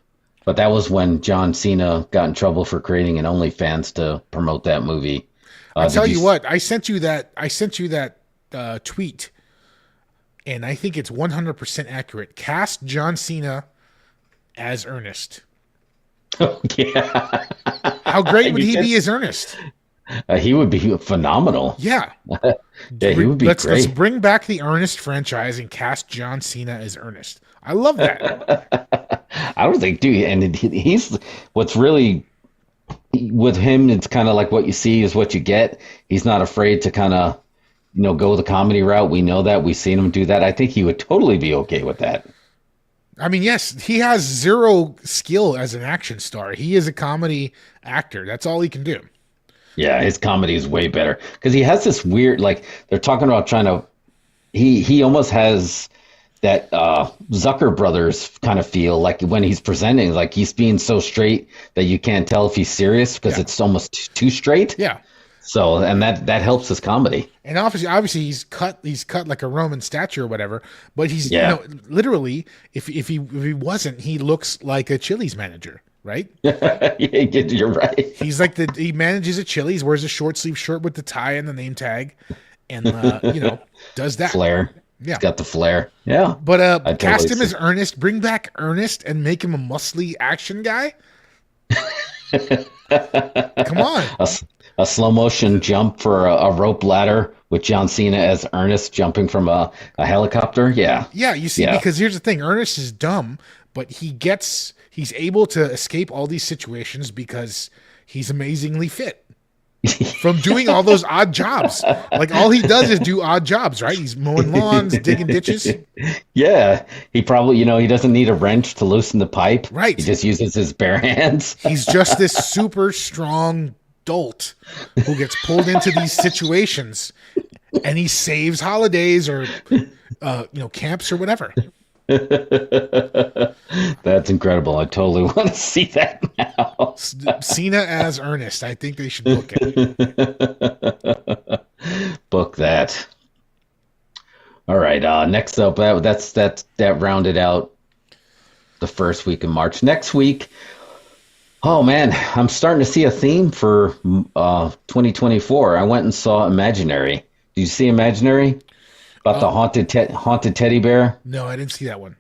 But that was when John Cena got in trouble for creating an OnlyFans to promote that movie. I tell you what, I sent you that tweet, and I think it's 100% accurate. Cast John Cena as Ernest. Oh, yeah. How great would he be as Ernest? He would be phenomenal. Yeah. Yeah, he would be great. Let's bring back the Ernest franchise and cast John Cena as Ernest. I love that. I don't think, dude, and he's what's really with him. It's kind of like what you see is what you get. He's not afraid to kind of, go the comedy route. We know that. We've seen him do that. I think he would totally be okay with that. I mean, yes, he has zero skill as an action star. He is a comedy actor. That's all he can do. Yeah, his comedy is way better because he has this weird, like they're talking about trying to. He almost has that Zucker Brothers kind of feel like when he's presenting, like he's being so straight that you can't tell if he's serious because it's almost too straight. Yeah. So and that helps his comedy. And obviously he's cut like a Roman statue or whatever. But he's literally if he wasn't, he looks like a Chili's manager. Right? You're right. He's like he manages a Chili's, wears a short sleeve shirt with the tie and the name tag, and does that flair. Yeah, he's got the flair. Yeah, but cast him as Ernest. Bring back Ernest and make him a muscly action guy. Come on, a slow motion jump for a rope ladder with John Cena as Ernest jumping from a helicopter. Yeah, you see, because here's the thing: Ernest is dumb, but he's able to escape all these situations because he's amazingly fit from doing all those odd jobs. Like all he does is do odd jobs, right? He's mowing lawns, digging ditches. Yeah. He probably, he doesn't need a wrench to loosen the pipe. Right. He just uses his bare hands. He's just this super strong dolt who gets pulled into these situations and he saves holidays or, camps or whatever. That's incredible. I totally want to see that now. Cena as Ernest. I think they should book it. Book that. All right. Next up, that rounded out the first week of March. Next week, oh man, I'm starting to see a theme for 2024. I went and saw Imaginary. Did you see Imaginary? About the haunted teddy bear? No, I didn't see that one.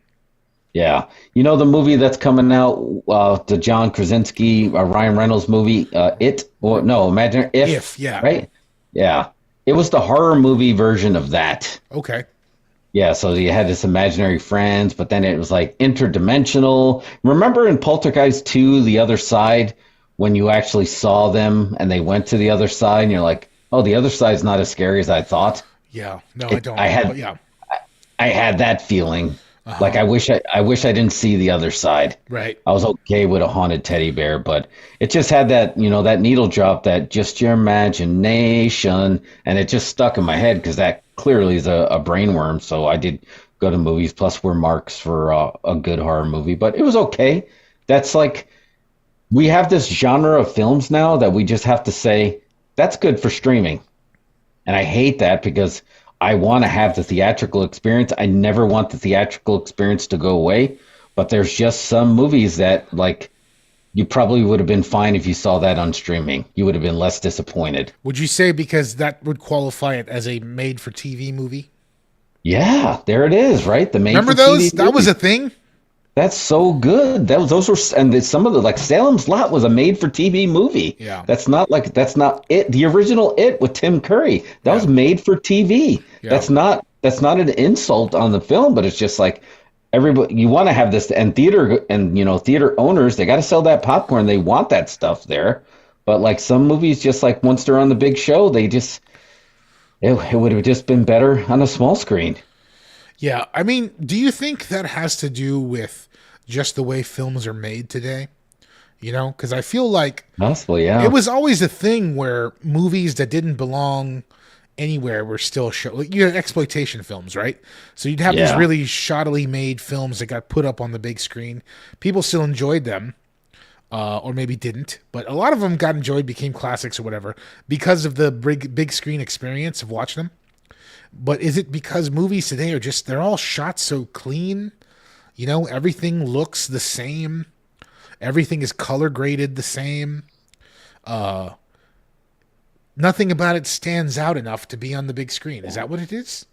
Yeah. You know the movie that's coming out, the John Krasinski, Ryan Reynolds movie, It? Or, no, Imagine If. Yeah. Right? Yeah. It was the horror movie version of that. Okay. Yeah, so you had this imaginary friends, but then it was like interdimensional. Remember in Poltergeist 2, The Other Side, when you actually saw them and they went to the other side and you're like, oh, the other side's not as scary as I thought? Yeah, no, I don't. I had that feeling. Uh-huh. Like I wish I didn't see the other side. Right. I was okay with a haunted teddy bear, but it just had that, that needle drop, that just your imagination, and it just stuck in my head because that clearly is a brainworm. So I did go to movies. Plus, we're marks for a good horror movie, but it was okay. That's like we have this genre of films now that we just have to say that's good for streaming. And I hate that because I want to have the theatrical experience. I never want the theatrical experience to go away. But there's just some movies that, like, you probably would have been fine if you saw that on streaming. You would have been less disappointed. Would you say because that would qualify it as a made-for-TV movie? Yeah, there it is, right? The Remember those? That was a thing? That's so good. Those were, and some of the, like Salem's Lot was a made-for-TV movie. Yeah, that's not it. The original It with Tim Curry that was made for TV. Yeah. That's not an insult on the film, but it's just like everybody. You want to have this, and theater owners, they got to sell that popcorn. They want that stuff there, but like some movies, just like once they're on the big show, it would have just been better on a small screen. Yeah, I mean, do you think that has to do with just the way films are made today. You know, because I feel like possibly, yeah, it was always a thing where movies that didn't belong anywhere were still show. Like, you had exploitation films, right? So you'd have these really shoddily made films that got put up on the big screen. People still enjoyed them, or maybe didn't, but a lot of them got enjoyed, became classics or whatever because of the big screen experience of watching them. But is it because movies today are just, they're all shot so clean? You know, everything looks the same. Everything is color graded the same. Nothing about it stands out enough to be on the big screen. Is that what it is?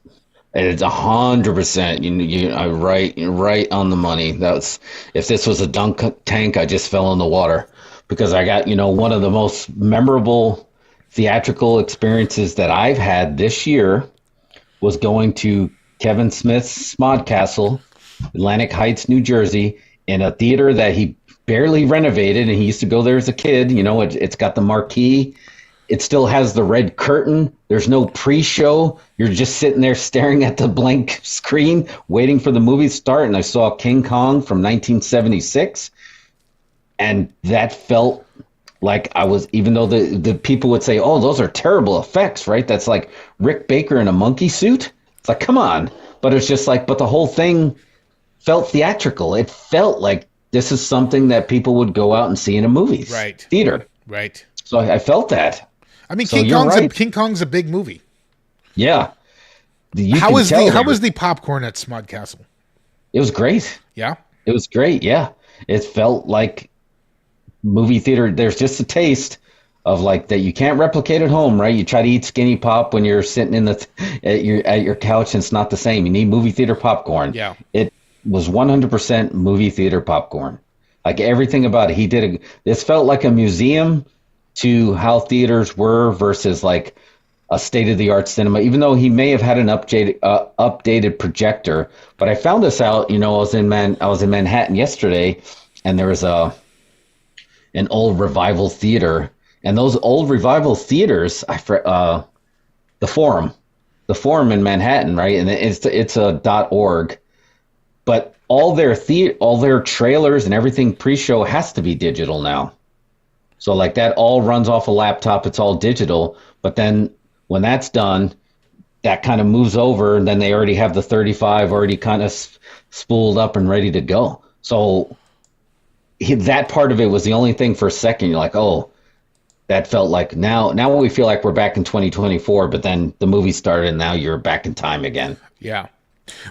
It's 100%. You are right on the money. That's, if this was a dunk tank, I just fell in the water, because I got, one of the most memorable theatrical experiences that I've had this year was going to Kevin Smith's Smodcastle, Atlantic Heights, New Jersey, in a theater that he barely renovated, and he used to go there as a kid. It's got the marquee. It still has the red curtain. There's no pre-show. You're just sitting there staring at the blank screen, waiting for the movie to start. And I saw King Kong from 1976. And that felt like I was, even though the people would say, oh, those are terrible effects, right? That's like Rick Baker in a monkey suit. It's like, come on. But it's just like, but the whole thing felt theatrical. It felt like this is something that people would go out and see in a movie theater. Right. So I felt that. I mean, King Kong's a big movie. Yeah. How was the popcorn at Smodcastle? It was great. Yeah? It was great, yeah. It felt like movie theater. There's just a taste of like that you can't replicate at home, right? You try to eat skinny pop when you're sitting at your couch, and it's not the same. You need movie theater popcorn. Yeah. It was 100% movie theater popcorn. Like everything about it. This felt like a museum to how theaters were versus like a state-of-the-art cinema, even though he may have had an updated projector. But I found this out, I was in Manhattan yesterday, and there was an old Revival theater. And those old Revival theaters, the Forum in Manhattan, right? And it's a .org. But all their trailers and everything pre-show has to be digital now. So like that all runs off a laptop. It's all digital. But then when that's done, that kind of moves over, and then they already have the 35 already kind of spooled up and ready to go. So that part of it was the only thing for a second. You're like, oh, that felt like now we feel like we're back in 2024, but then the movie started and now you're back in time again. Yeah.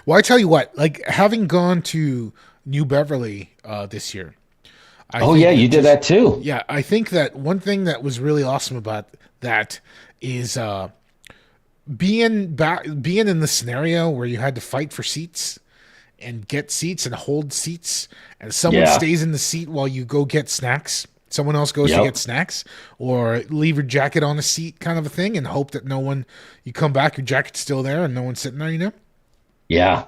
Well, I tell you what, like having gone to New Beverly this year. You did that too. Yeah, I think that one thing that was really awesome about that is being in the scenario where you had to fight for seats and get seats and hold seats, and someone stays in the seat while you go get snacks. Someone else goes to get snacks, or leave your jacket on a seat, kind of a thing, and hope that you come back, your jacket's still there, and no one's sitting there. Yeah.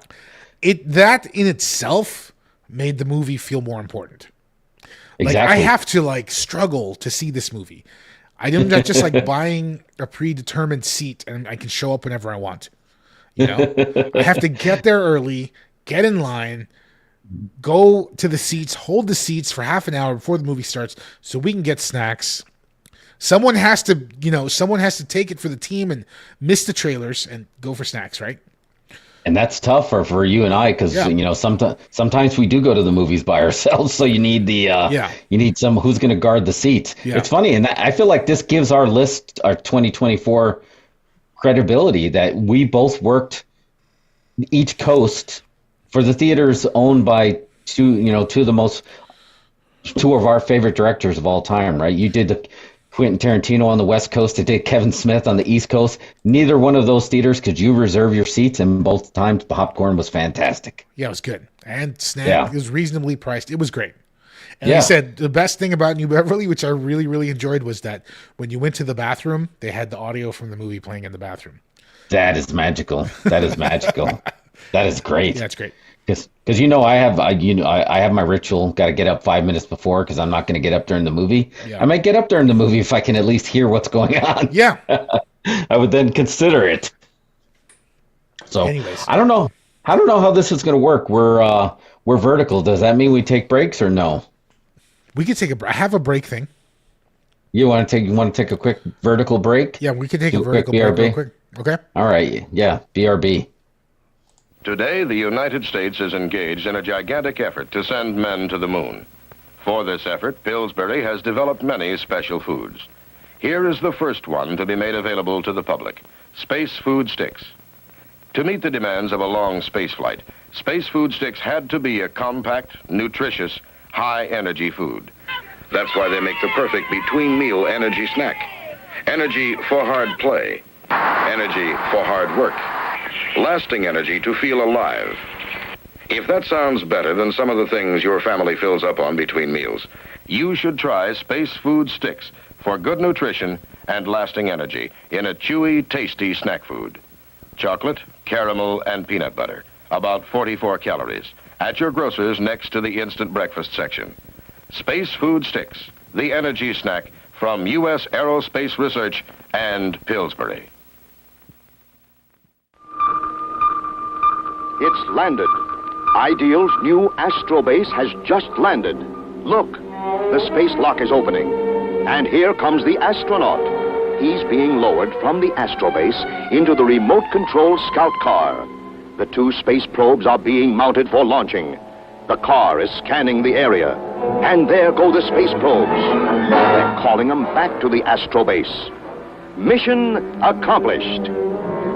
That in itself made the movie feel more important. Exactly. Like I have to struggle to see this movie. I'm not just like buying a predetermined seat and I can show up whenever I want. I have to get there early, get in line, go to the seats, hold the seats for half an hour before the movie starts so we can get snacks. Someone has to take it for the team and miss the trailers and go for snacks, right? And that's tough for you and I, because sometimes we do go to the movies by ourselves. So you need you need someone who's going to guard the seats. Yeah. It's funny, and I feel like this gives our list, our 2024 credibility, that we both worked each coast for the theaters owned by two of our favorite directors of all time. Right? You did the Quentin Tarantino on the West Coast. It did Kevin Smith on the East Coast. Neither one of those theaters could you reserve your seats, and both times popcorn was fantastic. Yeah, it was good. And it was reasonably priced. It was great. And I said the best thing about New Beverly, which I really, really enjoyed, was that when you went to the bathroom, they had the audio from the movie playing in the bathroom. That is magical. That is magical. That is great. Yeah, that's great. Because I have my ritual. Got to get up 5 minutes before, because I'm not going to get up during the movie. Yeah. I might get up during the movie if I can at least hear what's going on. Yeah, I would then consider it. So, anyways, I don't know how this is going to work. We're we're vertical. Does that mean we take breaks or no? We could take a. I have a break thing. You want to take a quick vertical break? Yeah, we could take a quick vertical break BRB. real quick. Okay. All right. Yeah, BRB. Today, the United States is engaged in a gigantic effort to send men to the moon. For this effort, Pillsbury has developed many special foods. Here is the first one to be made available to the public: Space Food Sticks. To meet the demands of a long space flight, Space Food Sticks had to be a compact, nutritious, high-energy food. That's why they make the perfect between-meal energy snack. Energy for hard play. Energy for hard work. Lasting energy to feel alive. If that sounds better than some of the things your family fills up on between meals, you should try Space Food Sticks for good nutrition and lasting energy in a chewy, tasty snack food. Chocolate, caramel, and peanut butter. About 44 calories. At your grocer's next to the instant breakfast section. Space Food Sticks, the energy snack from U.S. Aerospace Research and Pillsbury. It's landed. Ideal's new Astrobase has just landed. Look, the space lock is opening. And here comes the astronaut. He's being lowered from the Astrobase into the remote-controlled scout car. The two space probes are being mounted for launching. The car is scanning the area. And there go the space probes. They're calling them back to the Astrobase. Mission accomplished.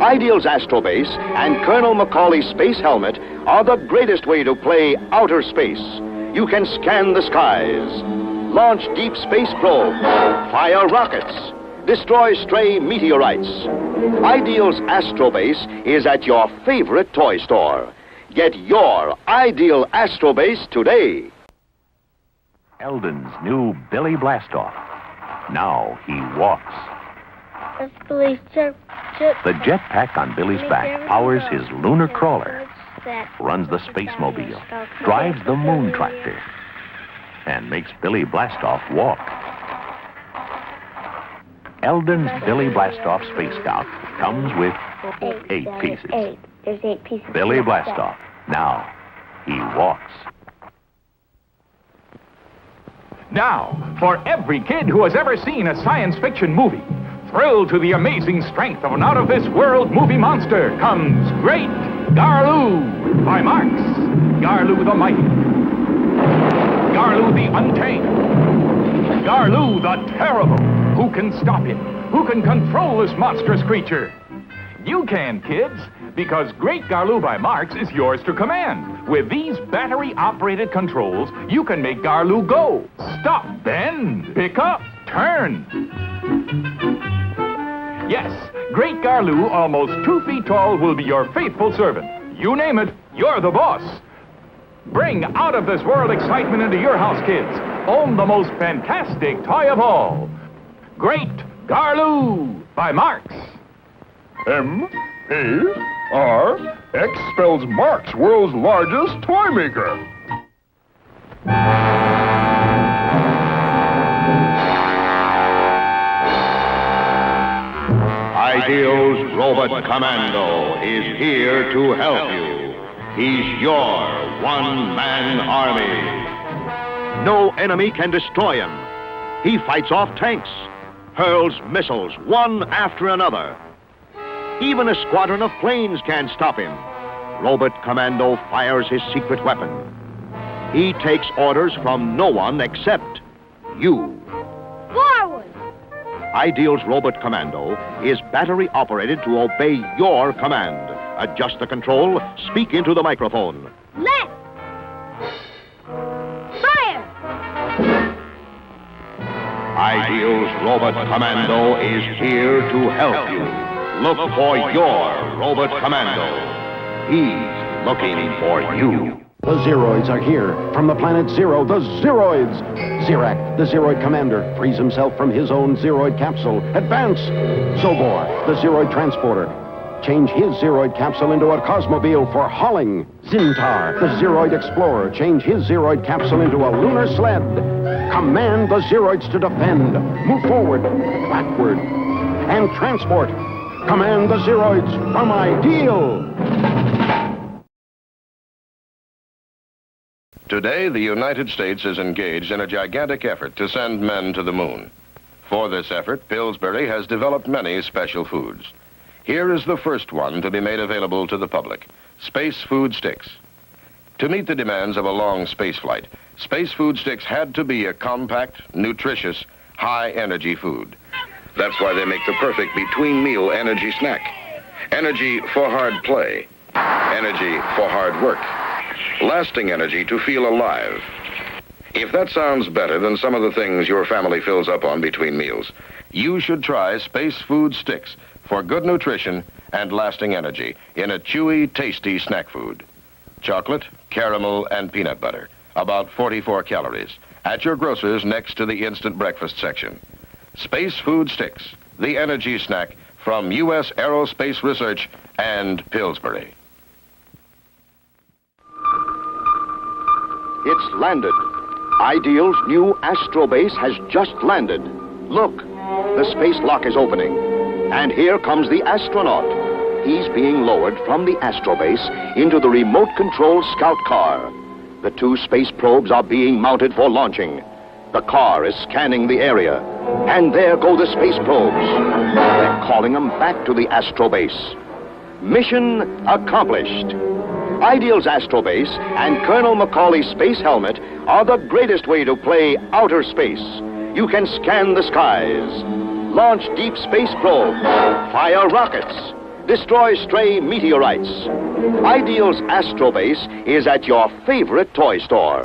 Ideal's Astrobase and Colonel Macaulay's space helmet are the greatest way to play outer space. You can scan the skies, launch deep space probes, fire rockets, destroy stray meteorites. Ideal's Astrobase is at your favorite toy store. Get your Ideal Astrobase today. Eldon's new Billy Blastoff. Now he walks. That's Billy's jet. The jetpack on Billy's back powers his lunar crawler, runs the space mobile, drives the moon tractor, and makes Billy Blastoff walk. Eldon's Billy Blastoff Space Scout comes with 8 pieces. There's 8 pieces. Billy Blastoff. Now he walks. Now, for every kid who has ever seen a science fiction movie, thrilled to the amazing strength of an out-of-this-world movie monster, comes Great Garloo by Marx. Garloo the Mighty. Garloo the Untamed. Garloo the Terrible. Who can stop him? Who can control this monstrous creature? You can, kids, because Great Garloo by Marx is yours to command. With these battery-operated controls, you can make Garloo go, stop, bend, pick up, turn. Yes, Great Garloo, almost 2 feet tall, will be your faithful servant. You name it, you're the boss. Bring out-of-this-world excitement into your house, kids. Own the most fantastic toy of all. Great Garloo by Marx. M-A-R-X spells Marx, world's largest toy maker. Ideal's Robot Commando is here to help you. He's your one-man army. No enemy can destroy him. He fights off tanks, hurls missiles one after another. Even a squadron of planes can't stop him. Robot Commando fires his secret weapon. He takes orders from no one except you. Forward! Ideal's Robot Commando is battery operated to obey your command. Adjust the control, speak into the microphone. Left! Fire! Ideal's Robot Commando is here to help you. Look for your Robot Commando. He's looking for you. The Zeroids are here. From the planet Zero, the Zeroids. Zirak, the Zeroid commander, frees himself from his own Zeroid capsule. Advance! Zobor, the Zeroid transporter. Change his Zeroid capsule into a Cosmobile for hauling. Zintar, the Zeroid explorer, change his Zeroid capsule into a lunar sled. Command the Zeroids to defend. Move forward, backward, and transport. Command the Zeroids from Ideal. Today, the United States is engaged in a gigantic effort to send men to the moon. For this effort, Pillsbury has developed many special foods. Here is the first one to be made available to the public: Space Food Sticks. To meet the demands of a long space flight, Space Food Sticks had to be a compact, nutritious, high-energy food. That's why they make the perfect between-meal energy snack. Energy for hard play. Energy for hard work. Lasting energy to feel alive. If that sounds better than some of the things your family fills up on between meals, you should try Space Food Sticks for good nutrition and lasting energy in a chewy, tasty snack food. Chocolate, caramel, and peanut butter. About 44 calories. At your grocer's next to the instant breakfast section. Space Food Sticks, the energy snack from U.S. Aerospace Research and Pillsbury. It's landed. Ideal's new astrobase has just landed. Look, the space lock is opening. And here comes the astronaut. He's being lowered from the astrobase into the remote-control scout car. The two space probes are being mounted for launching. The car is scanning the area. And there go the space probes. They're calling them back to the astrobase. Mission accomplished. Ideal's astrobase and Colonel Macaulay's space helmet are the greatest way to play outer space. You can scan the skies, launch deep space probes, fire rockets, destroy stray meteorites. Ideal's astrobase is at your favorite toy store. All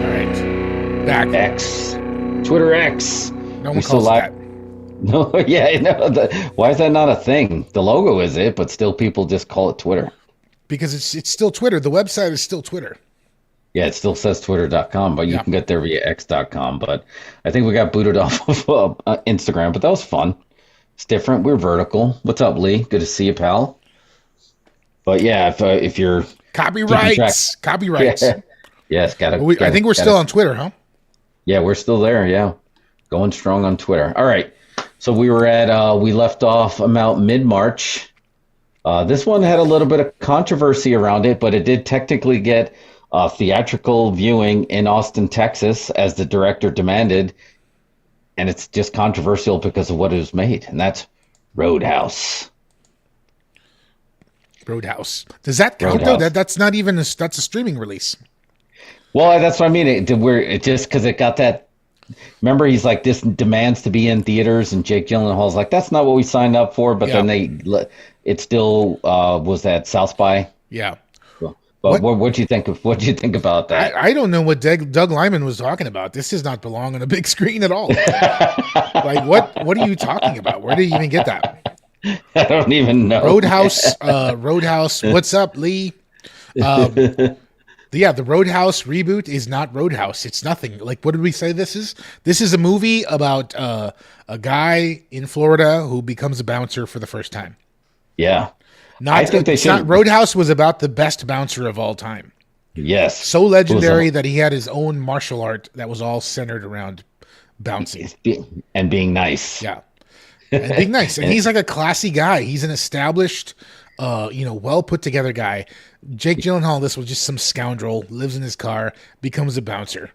right. Back. X. Twitter X. No one calls it that. No, yeah, I know. Why is that not a thing? The logo is it, but still people just call it Twitter. Because it's still Twitter. The website is still Twitter. Yeah, it still says twitter.com, but you can get there via x.com. But I think we got booted off of Instagram, but that was fun. It's different. We're vertical. What's up, Lee? Good to see you, pal. But yeah, if you're... Copyrights. Yeah. Yes, I think we're still on Twitter, huh? Yeah, we're still there, yeah. Going strong on Twitter. All right. So we left off about mid-March. This one had a little bit of controversy around it, but it did technically get theatrical viewing in Austin, Texas, as the director demanded. And it's just controversial because of what it was made, and that's Roadhouse. Roadhouse. Does that count, though? That's not even that's a streaming release. Well, that's what I mean. It just because it got that. Remember, he's like, this demands to be in theaters, and Jake Gyllenhaal's like, that's not what we signed up for. But then it still was at South by. Yeah. But what do you think about that? I don't know what Doug Liman was talking about. This does not belong on a big screen at all. Like, what are you talking about? Where did you even get that? I don't even know. Roadhouse. What's up, Lee? The Roadhouse reboot is not Roadhouse. It's nothing. Like, what did we say this is? This is a movie about a guy in Florida who becomes a bouncer for the first time. Yeah. I think they should. Roadhouse was about the best bouncer of all time. Yes. So legendary that he had his own martial art that was all centered around bouncing. And being nice. Yeah. And being nice. And he's like a classy guy. He's an established... well put together guy. Jake Gyllenhaal, this was just some scoundrel, lives in his car, becomes a bouncer.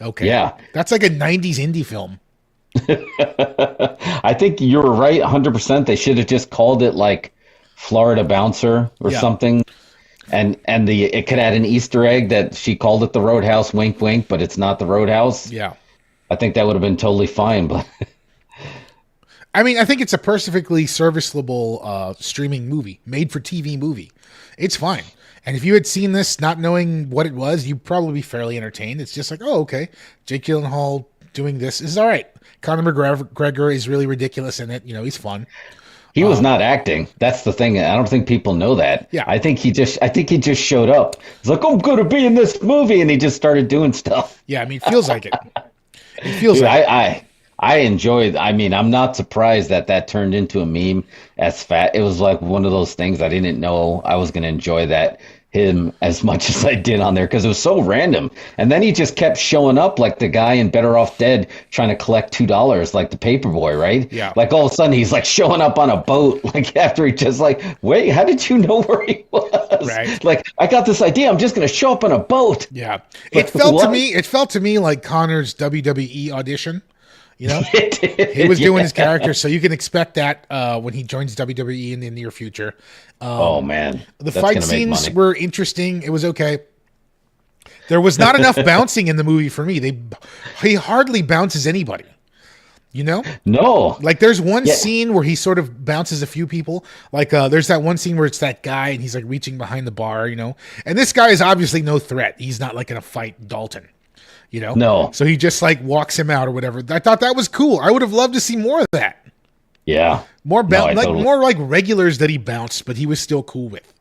Okay. Yeah. That's like a 90s indie film. I think you're right 100%. They should have just called it like Florida Bouncer or something. And it could add an Easter egg that she called it the Roadhouse, wink, wink, but it's not the Roadhouse. Yeah. I think that would have been totally fine, but... I mean, I think it's a perfectly serviceable streaming movie, made-for-TV movie. It's fine. And if you had seen this not knowing what it was, you'd probably be fairly entertained. It's just like, oh, okay, Jake Gyllenhaal doing this is all right. Conor McGregor is really ridiculous in it. He's fun. He was not acting. That's the thing. I don't think people know that. Yeah. I think he just showed up. He's like, I'm going to be in this movie, and he just started doing stuff. Yeah, I mean, it feels like it. It feels like it. I enjoyed. I mean, I'm not surprised that turned into a meme as fat. It was like one of those things I didn't know I was going to enjoy him as much as I did on there because it was so random. And then he just kept showing up like the guy in Better Off Dead trying to collect $2, like the paperboy, right? Yeah. Like all of a sudden he's like showing up on a boat, like after he just like, wait, how did you know where he was? Right. Like, I got this idea. I'm just going to show up on a boat. Yeah. It felt to me like Connor's WWE audition. You know, he was doing his character, so you can expect that when he joins WWE in the near future. Oh man, the fight scenes were interesting. It was okay. There was not enough bouncing in the movie for me. He hardly bounces anybody. You know? No. Like there's one scene where he sort of bounces a few people. Like there's that one scene where it's that guy and he's like reaching behind the bar, you know? And this guy is obviously no threat. He's not like in a fight Dalton. You know? No. So he just like walks him out or whatever. I thought that was cool. I would have loved to see more of that. Yeah. More like regulars that he bounced, but he was still cool with.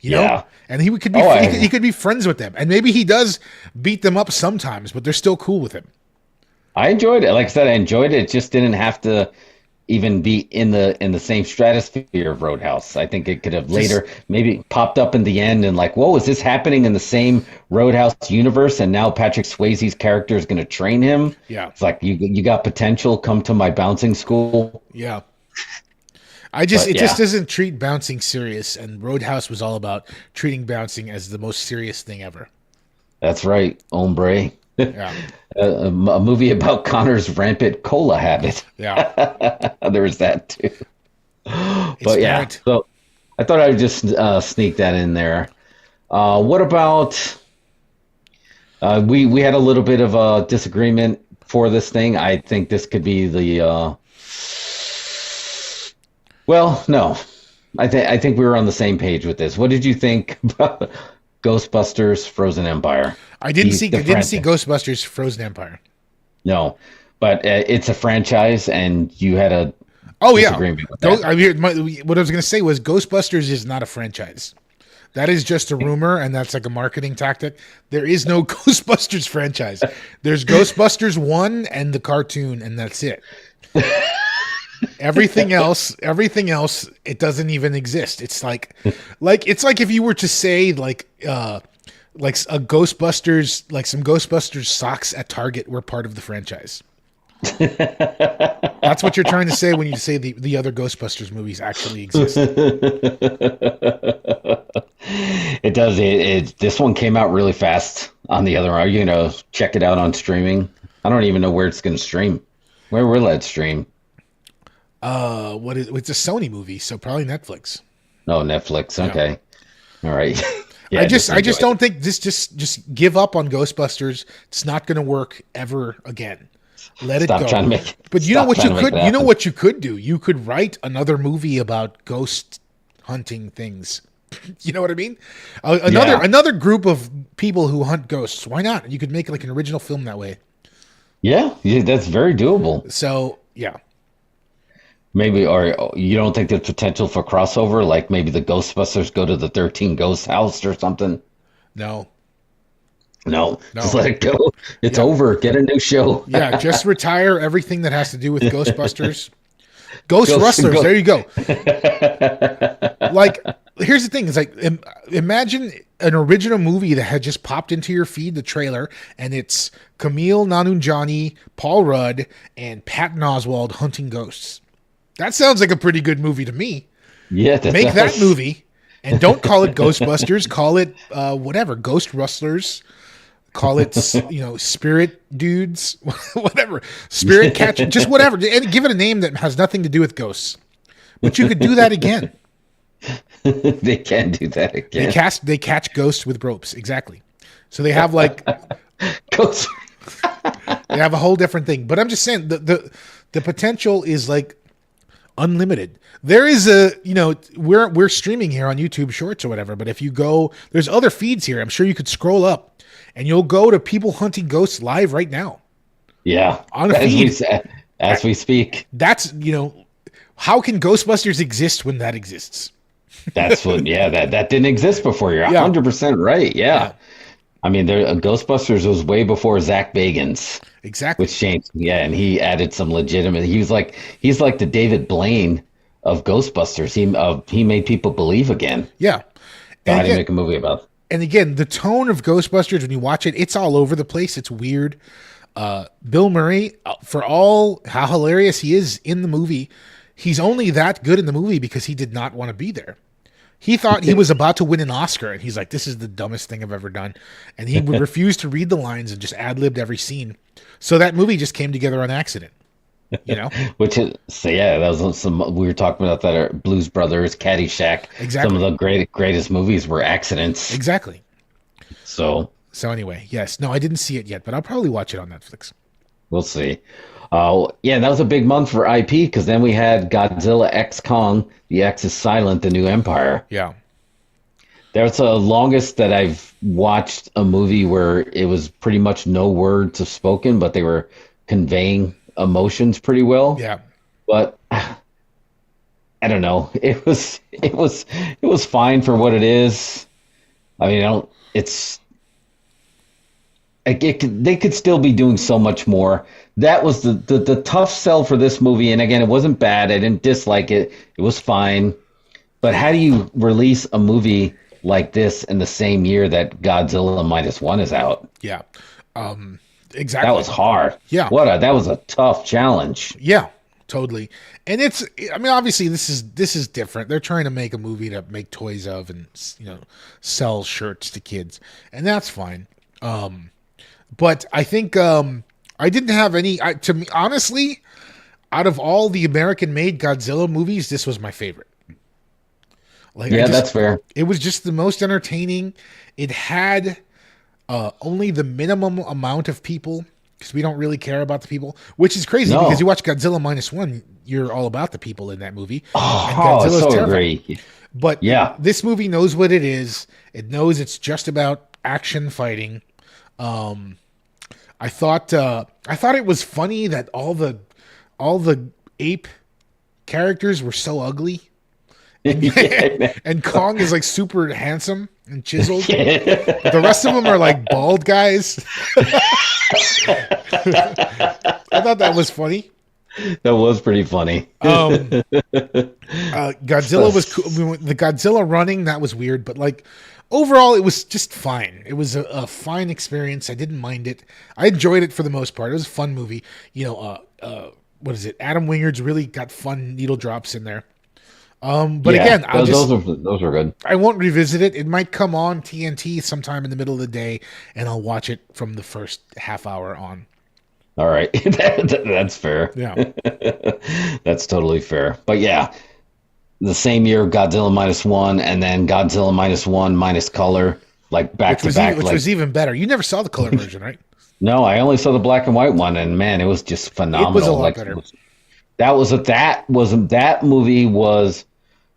You know? And he could be he could be friends with them. And maybe he does beat them up sometimes, but they're still cool with him. I enjoyed it. Like I said, I enjoyed it. It just didn't have to even be in the same stratosphere of Roadhouse. I think it could have later maybe popped up in the end and like, whoa, is this happening in the same Roadhouse universe? And now Patrick Swayze's character is going to train him. Yeah. It's like, you got potential. Come to my bouncing school. Yeah. It just doesn't treat bouncing serious. And Roadhouse was all about treating bouncing as the most serious thing ever. That's right, hombre. Yeah. A movie about Connor's rampant cola habit. Yeah. There was that too. But yeah, so I thought I would just sneak that in there. What about we had a little bit of a disagreement for this thing. I think this could be the well, no. I think we were on the same page with this. What did you think about Ghostbusters Frozen Empire? I didn't see Ghostbusters Frozen Empire. No, but it's a franchise, and you had a disagreement with that. What I was going to say was Ghostbusters is not a franchise. That is just a rumor, and that's like a marketing tactic. There is no Ghostbusters franchise. There's Ghostbusters 1 and the cartoon, and that's it. Everything else, it doesn't even exist. It's like if you were to say like a Ghostbusters, like some Ghostbusters socks at Target were part of the franchise. That's what you're trying to say when you say the other Ghostbusters movies actually exist. It does. This one came out really fast on the other. Are you going to check it out on streaming? I don't even know where it's going to stream. Where will it stream? It's a Sony movie, so probably Netflix. Oh, Netflix. Okay. Yeah. All right. Yeah, I just don't think this just give up on Ghostbusters. It's not going to work ever again. Let it go. But you know what you could do? You could write another movie about ghost hunting things. You know what I mean? Another group of people who hunt ghosts. Why not? You could make like an original film that way. Yeah, that's very doable. So, yeah. Maybe, or you don't think there's potential for crossover? Like maybe the Ghostbusters go to the 13 Ghost House or something? No. Just let it go. It's over. Get a new show. Yeah, just retire everything that has to do with Ghostbusters. Ghost Rustlers. There you go. Like, here's the thing. It's like, imagine an original movie that had just popped into your feed, the trailer, and it's Camille Nanunjani, Paul Rudd, and Patton Oswalt hunting ghosts. That sounds like a pretty good movie to me. Yeah, make that movie, and don't call it Ghostbusters. Call it whatever, Ghost Rustlers. Call it Spirit Dudes, whatever, Spirit Catcher, just whatever. And give it a name that has nothing to do with ghosts. But you could do that again. They can do that again. They catch ghosts with ropes, exactly. So they have like ghosts. They have a whole different thing. But I'm just saying the potential is like unlimited. There is we're streaming here on YouTube Shorts or whatever, but if you go, there's other feeds here. I'm sure you could scroll up and you'll go to people hunting ghosts live right now. Yeah. On a feed. As we speak. That's, how can Ghostbusters exist when that exists? That's what, that didn't exist before. You're 100% right. Yeah. I mean, Ghostbusters was way before Zach Bagans. Exactly. Which changed. Yeah, and he added some legitimate. He's like the David Blaine of Ghostbusters. He made people believe again. Yeah. So how do you make a movie about it? And again, the tone of Ghostbusters, when you watch it, it's all over the place. It's weird. Bill Murray, for all how hilarious he is in the movie, he's only that good in the movie because he did not want to be there. He thought he was about to win an Oscar, and he's like, "This is the dumbest thing I've ever done," and he would refuse to read the lines and just ad-libbed every scene. So that movie just came together on accident. Which is that was some we were talking about that Blues Brothers, Caddyshack. Exactly. Some of the greatest movies were accidents. Exactly. So anyway, yes, no, I didn't see it yet, but I'll probably watch it on Netflix. We'll see. That was a big month for IP because then we had Godzilla X Kong. The X is silent. The New Empire. Yeah. That's the longest that I've watched a movie where it was pretty much no words spoken, but they were conveying emotions pretty well. Yeah. But I don't know. It was fine for what it is. I mean, they could still be doing so much more. That was the tough sell for this movie. And again, it wasn't bad. I didn't dislike it. It was fine. But how do you release a movie like this in the same year that Godzilla -1 is out? Yeah. Exactly. That was hard. Yeah. That was a tough challenge. Yeah, totally. And obviously this is different. They're trying to make a movie to make toys of and, sell shirts to kids. And that's fine. But I think I didn't have any. To me, honestly, out of all the American-made Godzilla movies, this was my favorite. That's fair. It was just the most entertaining. It had only the minimum amount of people because we don't really care about the people, which is crazy because you watch Godzilla -1, you're all about the people in that movie. Oh, so great. But this movie knows what it is. It knows it's just about action fighting. I thought it was funny that all the ape characters were so ugly, and Kong is like super handsome and chiseled. But the rest of them are like bald guys. I thought that was funny. That was pretty funny. Godzilla was cool. The Godzilla running, that was weird, but overall, it was just fine. It was a fine experience. I didn't mind it. I enjoyed it for the most part. It was a fun movie. What is it? Adam Wingard's really got fun needle drops in there. Again, those were good. I won't revisit it. It might come on TNT sometime in the middle of the day, and I'll watch it from the first half hour on. All right, that's fair. Yeah, that's totally fair. But yeah. The same year, Godzilla -1, and then Godzilla -1 minus color, back to back. Which was even better. You never saw the color version, right? No, I only saw the black and white one, and man, it was just phenomenal. It was a lot better. That movie was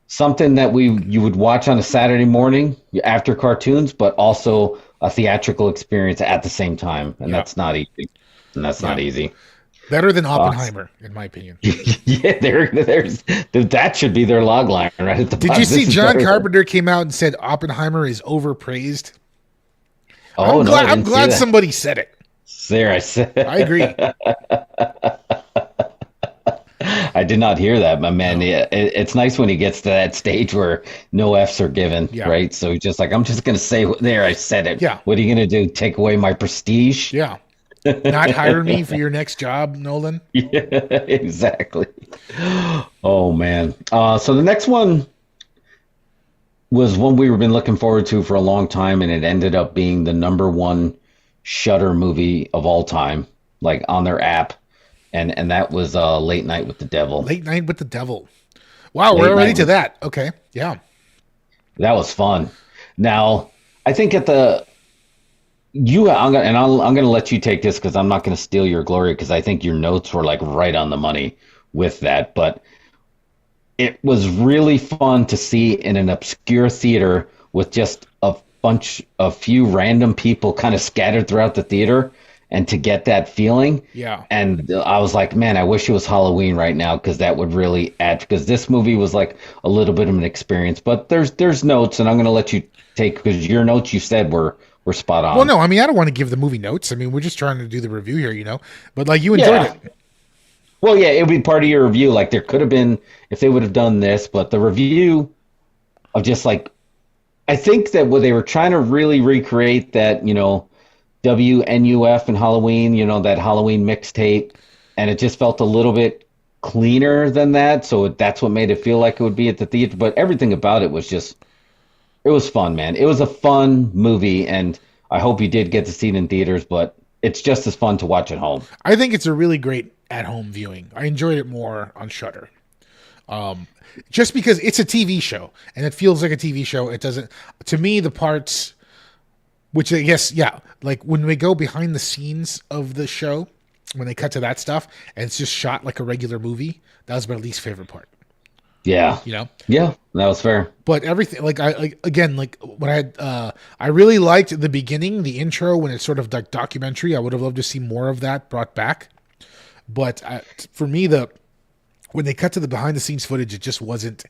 something that you would watch on a Saturday morning after cartoons, but also a theatrical experience at the same time, and that's not easy. Not easy. Better than Oppenheimer, in my opinion. Yeah, that should be their log line right at the bottom. Did you see John Carpenter came out and said Oppenheimer is overpraised? Oh, I'm glad somebody said it. There, I said. I agree. I did not hear that, my man. No. It's nice when he gets to that stage where no F's are given, right? So he's just I'm just going to say, there, I said it. Yeah. What are you going to do? Take away my prestige? Yeah. Not hire me for your next job, Nolan? Yeah, exactly. Oh, man. So the next one was one we've been looking forward to for a long time, and it ended up being the #1 Shudder movie of all time, on their app. And that was Late Night with the Devil. Late Night with the Devil. Wow, we're already to that. Okay, yeah. That was fun. Now, I think I'm going to let you take this because I'm not going to steal your glory because I think your notes were right on the money with that. But it was really fun to see in an obscure theater with just a few random people kind of scattered throughout the theater and to get that feeling. Yeah. And I was like, man, I wish it was Halloween right now because that would really add, because this movie was a little bit of an experience. But there's notes, and I'm going to let you take, because your notes you said were spot on. Well, no, I don't want to give the movie notes. we're just trying to do the review here, But you enjoyed it. Well, yeah, it would be part of your review. There could have been if they would have done this, but the review of just I think that what they were trying to really recreate that, WNUF and Halloween, that Halloween mixtape, and it just felt a little bit cleaner than that, so that's what made it feel like it would be at the theater. But everything about it was just, it was fun, man. It was a fun movie, and I hope you did get to see it in theaters, but it's just as fun to watch at home. I think it's a really great at-home viewing. I enjoyed it more on Shudder. Just because it's a TV show, and it feels like a TV show. It doesn't, to me, the parts, which I guess, yeah, like when we go behind the scenes of the show, when they cut to that stuff, and it's just shot like a regular movie, that was my least favorite part. Yeah. You know? Yeah, that was fair. But everything, I really liked the beginning, the intro, when it's sort of like documentary. I would have loved to see more of that brought back. But for me, when they cut to the behind the scenes footage, it just wasn't.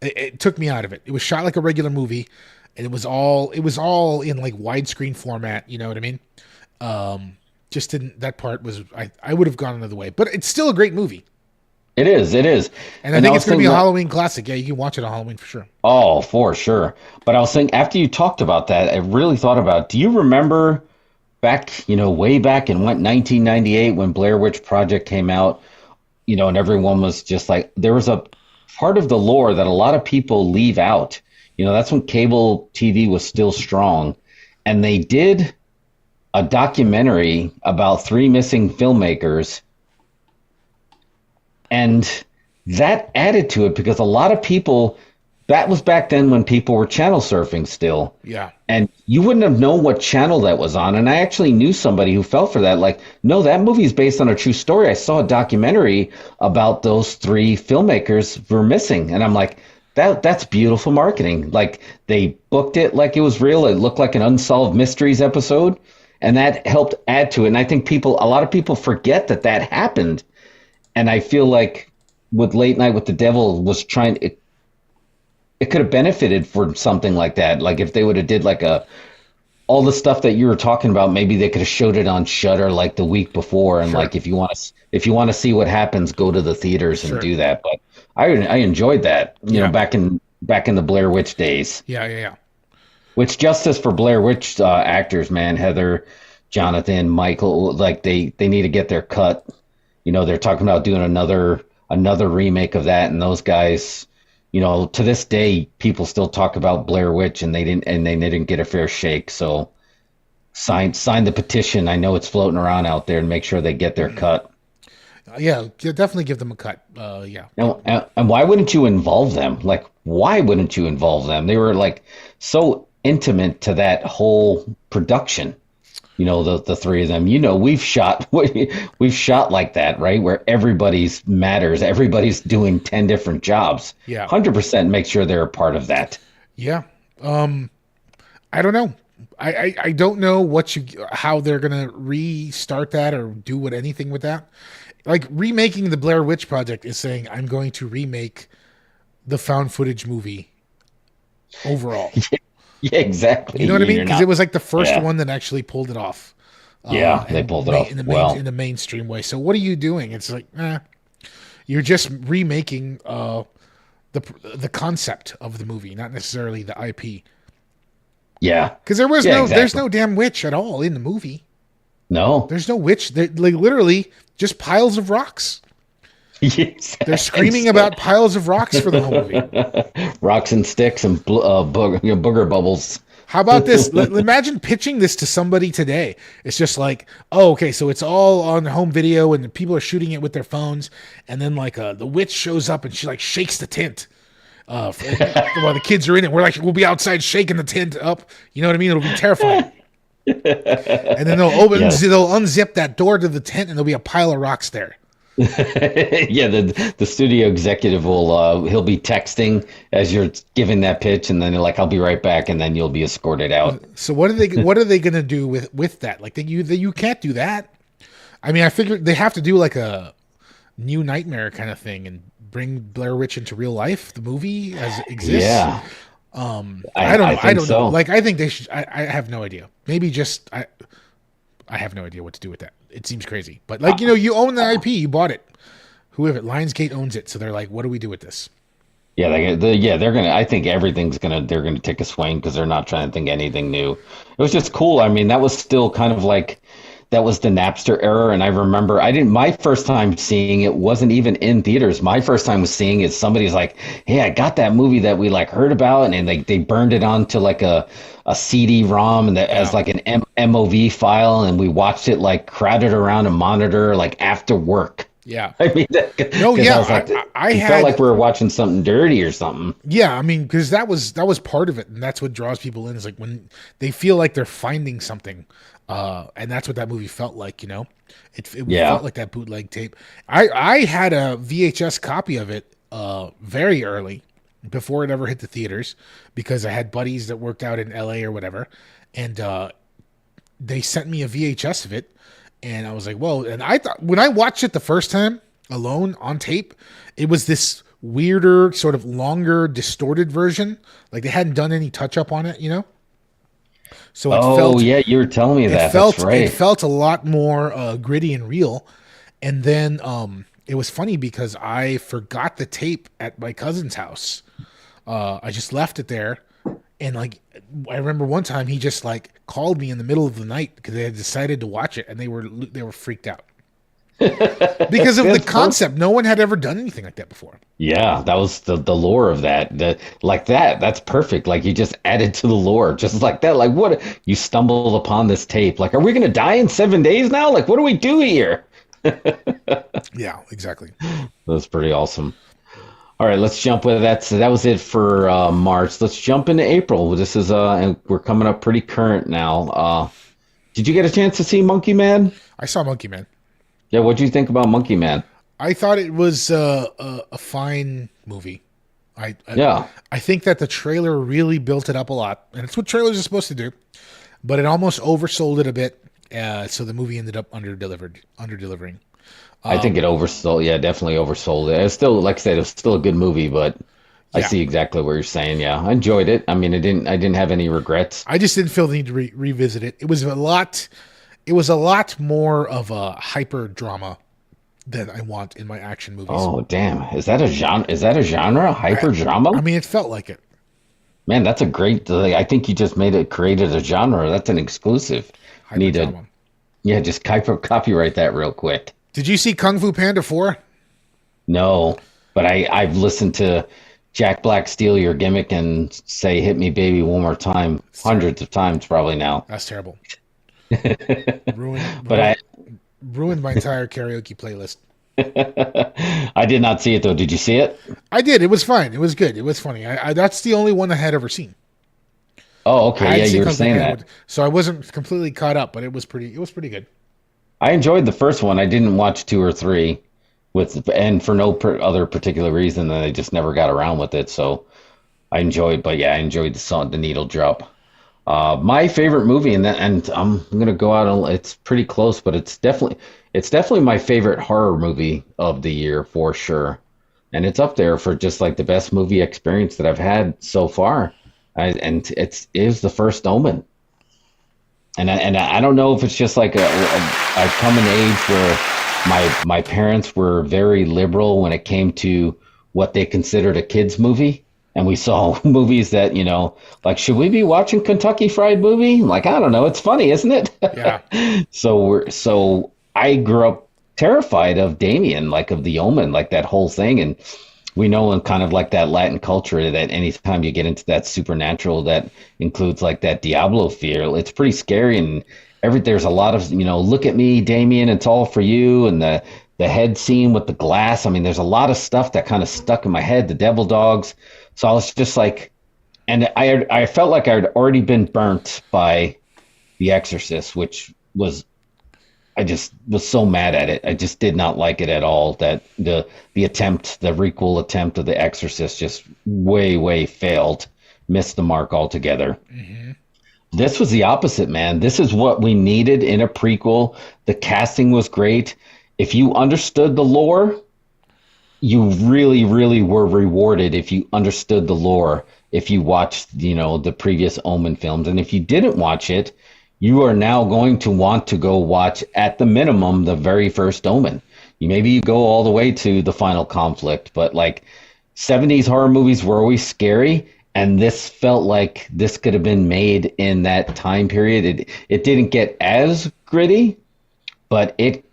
It took me out of it. It was shot like a regular movie, and it was all in like widescreen format. You know what I mean? Just didn't. That part was. I would have gone another way, but it's still a great movie. It is. And I think it's going to be a Halloween classic. Yeah, you can watch it on Halloween for sure. Oh, for sure. But I was thinking, after you talked about that, I really thought about, do you remember back, way back in 1998 when Blair Witch Project came out, and everyone was just like, there was a part of the lore that a lot of people leave out. That's when cable TV was still strong. And they did a documentary about 3 missing filmmakers. And that added to it because a lot of people, that was back then when people were channel surfing still. Yeah. And you wouldn't have known what channel that was on. And I actually knew somebody who fell for that. Like, no, that movie is based on a true story. I saw a documentary about those 3 filmmakers who were missing. And I'm like, that's beautiful marketing. Like, they booked it like it was real. It looked like an Unsolved Mysteries episode. And that helped add to it. And I think a lot of people forget that happened. And I feel like with Late Night with the Devil was trying, it could have benefited for something like that. Like if they would have did like all the stuff that you were talking about, maybe they could have showed it on Shudder like the week before. And like, if you want to see what happens, go to the theaters and do that. But I enjoyed that, you know, back in the Blair Witch days. Yeah. Which justice for Blair Witch actors, man. Heather, Jonathan, Michael, like they need to get their cut. They're talking about doing another remake of that, and those guys, to this day, people still talk about Blair Witch, and they didn't get a fair shake. So sign the petition. I know it's floating around out there, and make sure they get their cut. Yeah, definitely give them a cut. Yeah. And why wouldn't you involve them? Like, why wouldn't you involve them? They were like so intimate to that whole production. The 3 of them, we've shot like that, right? Where everybody's matters. Everybody's doing 10 different jobs. Yeah. 100% make sure they're a part of that. Yeah. I don't know. I don't know how they're going to restart that or do anything with that. Like remaking the Blair Witch Project is saying, I'm going to remake the found footage movie overall. Yeah, exactly. You know what I mean? Because it was like the first one that actually pulled it off. They pulled it off in the mainstream way. So what are you doing? It's like, you're just remaking the concept of the movie, not necessarily the IP. Yeah, because there's no damn witch at all in the movie. No, there's no witch. They're like literally just piles of rocks. Yes, they're screaming about piles of rocks for the whole movie. Rocks and sticks and booger bubbles. How about this? Imagine pitching this to somebody today. It's just like, oh, okay, so it's all on home video and people are shooting it with their phones, and then like the witch shows up and she like shakes the tent while the kids are in it. We'll be outside shaking the tent up. You know what I mean? It'll be terrifying. And then they'll unzip that door to the tent, and there'll be a pile of rocks there. Yeah, the studio executive he'll be texting as you're giving that pitch, and then they're like, "I'll be right back," and then you'll be escorted out. So what are they going to do with that? Like you can't do that. I mean, I figured they have to do like a New Nightmare kind of thing and bring Blair Witch into real life, the movie as it exists. Yeah. I don't know. Like I think they should. I have no idea. Maybe just I have no idea what to do with that. It seems crazy, but like you own the IP, you bought it. Whoever Lionsgate owns it, so they're like, what do we do with this? Yeah, they're gonna. I think they're gonna take a swing because they're not trying to think anything new. It was just cool. I mean, that was still kind of like that was the Napster era, and I remember my first time seeing it wasn't even in theaters. My first time was seeing it, somebody's like, "Hey, I got that movie that we like heard about," and they burned it onto like a CD-ROM and that as like an MOV file, and we watched it like crowded around a monitor like after work. Yeah. I mean, I felt like we were watching something dirty or something. Yeah, I mean, because that was part of it, and that's what draws people in. Is like when they feel like they're finding something, and that's what that movie felt like. It felt like that bootleg tape. I had a VHS copy of it very early, before it ever hit the theaters, because I had buddies that worked out in LA or whatever, and they sent me a VHS of it. And I was like, whoa. And I thought, when I watched it the first time alone on tape, it was this weirder, sort of longer, distorted version. Like they hadn't done any touch up on it, So it felt, yeah, you were telling me that. That's right. It felt a lot more gritty and real. And then it was funny because I forgot the tape at my cousin's house. I just left it there. And like, I remember one time he just like called me in the middle of the night because they had decided to watch it, and they were freaked out because of the concept. No one had ever done anything like that before. Yeah, that was the lore of that. That's perfect. Like you just added to the lore just like that. Like what you stumbled upon this tape. Like, are we going to die in 7 days now? Like, what do we do here? Yeah, exactly. That's pretty awesome. All right, let's jump with that. So that was it for March. Let's jump into April. This is and we're coming up pretty current now. Did you get a chance to see Monkey Man? I saw Monkey Man. Yeah, what do you think about Monkey Man? I thought it was a fine movie. I think that the trailer really built it up a lot, and it's what trailers are supposed to do. But it almost oversold it a bit, so the movie ended up under-delivering. I think it oversold. Yeah, definitely oversold it. It's still, like I said, it was still a good movie, but I see exactly what you're saying. Yeah, I enjoyed it. I mean, I didn't have any regrets. I just didn't feel the need to revisit it. It was a lot more of a hyper drama than I want in my action movies. Oh, damn! Is that a genre? Hyper drama? I mean, it felt like it. Man, that's a great. I think you just created a genre. That's an exclusive. Hyper drama. Yeah, just copyright that real quick. Did you see Kung Fu Panda 4? No, but I've listened to Jack Black steal your gimmick and say "Hit me, baby, one more time" hundreds of times probably now. That's terrible. Ruined my entire karaoke playlist. I did not see it though. Did you see it? I did. It was fine. It was good. It was funny. That's the only one I had ever seen. Oh, okay. Yeah, you were saying that. So I wasn't completely caught up, but it was pretty good. I enjoyed the first one. I didn't watch 2 or 3, and for no other particular reason than I just never got around with it. So I enjoyed the needle drop. My favorite movie, and I'm gonna go out. It's pretty close, but it's definitely my favorite horror movie of the year for sure, and it's up there for just like the best movie experience that I've had so far. And it is The First Omen. And I don't know if it's just like I've come an age where my parents were very liberal when it came to what they considered a kid's movie. And we saw movies that, like, should we be watching Kentucky Fried Movie? Like, I don't know. It's funny, isn't it? Yeah. So I grew up terrified of Damien, like of the Omen, like that whole thing. And we know in kind of like that Latin culture that anytime you get into that supernatural that includes like that Diablo fear, it's pretty scary. And there's a lot of, look at me, Damien, it's all for you. And the head scene with the glass. I mean, there's a lot of stuff that kind of stuck in my head, the devil dogs. So I was just like, and I felt like I'd already been burnt by The Exorcist, which was, I just was so mad at it. I just did not like it at all. That the requel attempt of The Exorcist just way failed, missed the mark altogether. Mm-hmm. This was the opposite, man. This is what we needed in a prequel. The casting was great. If you understood the lore, you really were rewarded if you understood the lore, if you watched, the previous Omen films. And if you didn't watch it, you are now going to want to go watch, at the minimum, the very first Omen. Maybe you go all the way to The Final Conflict, but like 70s horror movies were always scary, and this felt like this could have been made in that time period. It didn't get as gritty, but it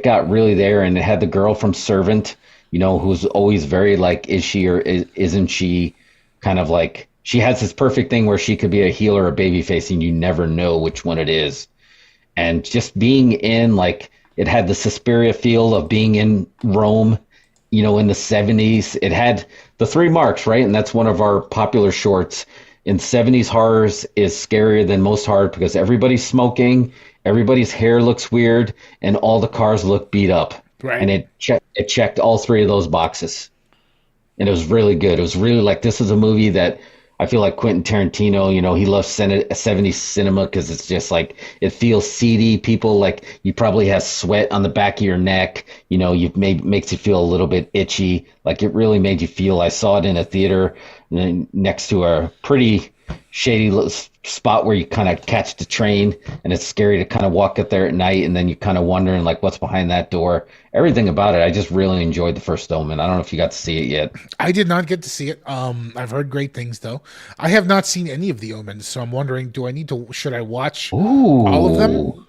got really there, and it had the girl from Servant, who's always very like, is she or isn't she, kind of like, she has this perfect thing where she could be a heel or a babyface, and you never know which one it is. And just being in, like, it had the Suspiria feel of being in Rome, in the 70s. It had the three marks, right? And that's one of our popular shorts. In 70s horrors is scarier than most horror because everybody's smoking, everybody's hair looks weird, and all the cars look beat up. Right. And it checked all three of those boxes. And it was really good. It was really like, this is a movie that I feel like Quentin Tarantino, he loves 70s cinema because it's just like, it feels seedy. People, like, you probably have sweat on the back of your neck. Makes you feel a little bit itchy. Like, it really made you feel. I saw it in a theater next to a pretty shady spot where you kind of catch the train, and it's scary to kind of walk up there at night, and then you kind of wondering, like, what's behind that door. Everything about it, I just really enjoyed The First Omen. I don't know if you got to see it yet. I did not get to see it. I've heard great things, though. I have not seen any of the Omens, so I'm wondering, should I watch all of them?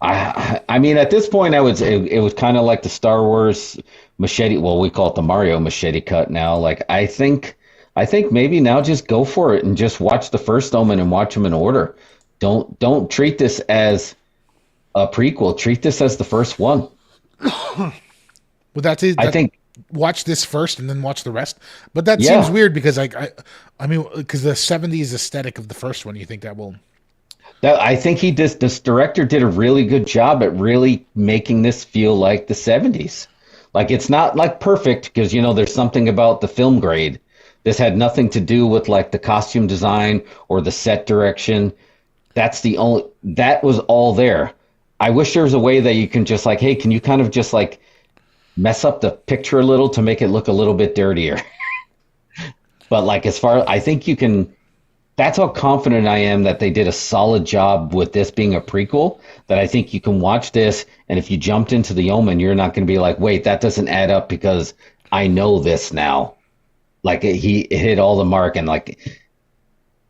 I mean, at this point, it was kind of like the Star Wars machete. Well, we call it the Mario machete cut now. Like, I think maybe now just go for it and just watch The First Omen and watch them in order. Don't treat this as a prequel. Treat this as the first one. Well, I think watch this first and then watch the rest. But that seems weird because I mean, because the 70s aesthetic of the first one, you think that will? I think this director did a really good job at really making this feel like the 70s. Like, it's not like perfect because, there's something about the film grade. This had nothing to do with like the costume design or the set direction. That was all there. I wish there was a way that you can just like, hey, can you kind of just like mess up the picture a little to make it look a little bit dirtier? But like, I think you can, that's how confident I am that they did a solid job with this being a prequel, that I think you can watch this, and if you jumped into The Omen, you're not going to be like, wait, that doesn't add up because I know this now. Like, it hit all the mark, and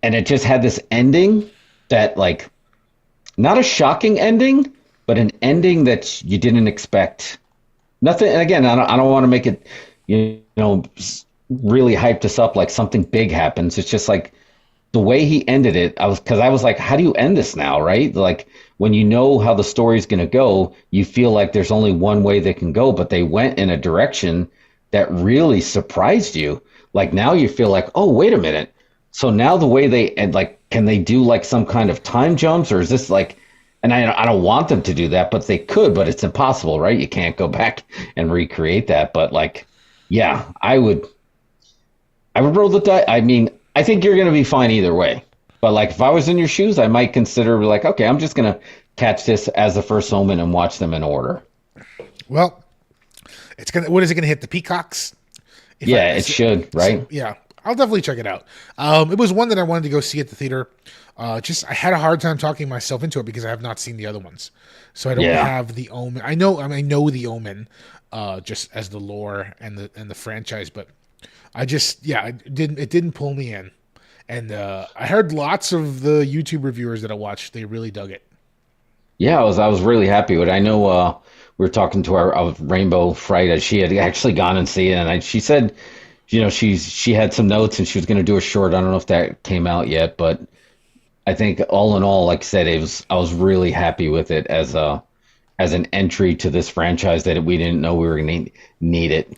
it just had this ending that, like, not a shocking ending, but an ending that you didn't expect. Nothing. And again, I don't want to make it, really hyped us up like something big happens. It's just like the way he ended it. I was like, how do you end this now, right? Like, when you know how the story's going to go, you feel like there's only one way they can go, but they went in a direction that really surprised you. Like, now you feel like, oh, wait a minute. So now the way they, and like, can they do like some kind of time jumps, or is this like, and I don't want them to do that, but they could, but it's impossible, right? You can't go back and recreate that. But like, yeah, I would roll the dice. I mean, I think you're going to be fine either way. But like, if I was in your shoes, I might consider like, okay, I'm just going to catch this as The First Omen and watch them in order. Well, what is it going to hit? The Peacocks? It should, right? So, yeah, I'll definitely check it out. It was one that I wanted to go see at the theater. I had a hard time talking myself into it because I have not seen the other ones, so I don't have the Omen. I know the Omen, just as the lore and the franchise, but I just it didn't pull me in. And I heard lots of the YouTube reviewers that I watched, they really dug it. Yeah, I was really happy with it. I know we were talking to our Rainbow Friday. She had actually gone and seen it, and she said, she had some notes and she was going to do a short. I don't know if that came out yet, but I think all in all, like I said, I was really happy with it as an entry to this franchise that we didn't know we were going to need it.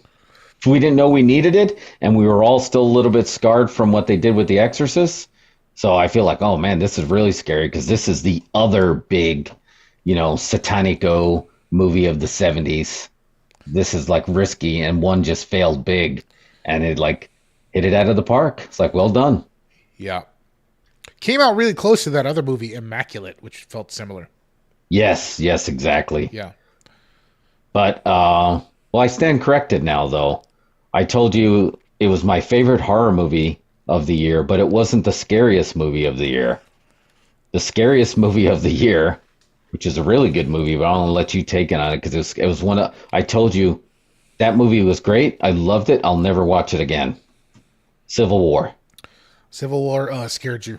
We didn't know we needed it, and we were all still a little bit scarred from what they did with The Exorcist. So I feel like, oh man, this is really scary because this is the other big, satanico movie of the 70s. This is like risky, and one just failed big, and it like hit it out of the park. It's like, well done. Yeah. Came out really close to that other movie, Immaculate, which felt similar. Yes, exactly. Yeah. But, well, I stand corrected now, though. I told you it was my favorite horror movie of the year, but it wasn't the scariest movie of the year. The scariest movie of the year, which is a really good movie, but I'll let you take it on it because it was one of, I told you that movie was great. I loved it. I'll never watch it again. Civil War. Civil War scared you.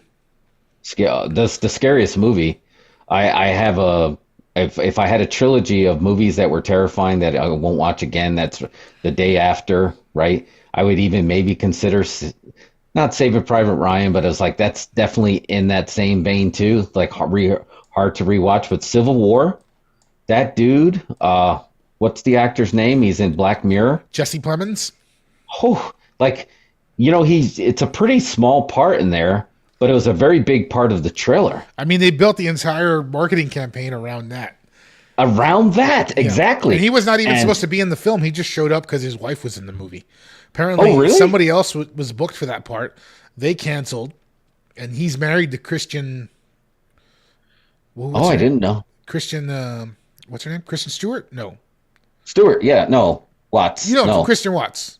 The scariest movie. I have if I had a trilogy of movies that were terrifying that I won't watch again, that's The Day After, right? I would even maybe consider not Saving Private Ryan, but it was like that's definitely in that same vein too, like hard to rewatch. But Civil War, that dude, what's the actor's name? He's in Black Mirror. Jesse Plemons. Oh, like, it's a pretty small part in there, but it was a very big part of the trailer. I mean, they built the entire marketing campaign around that. Exactly. And he was not even supposed to be in the film. He just showed up because his wife was in the movie. Apparently, somebody else was booked for that part. They canceled, and he's married to Christian. I didn't know. Christian, what's her name? Kristen Stewart? No. Stewart, yeah, no. Watts. No. Kristen Watts.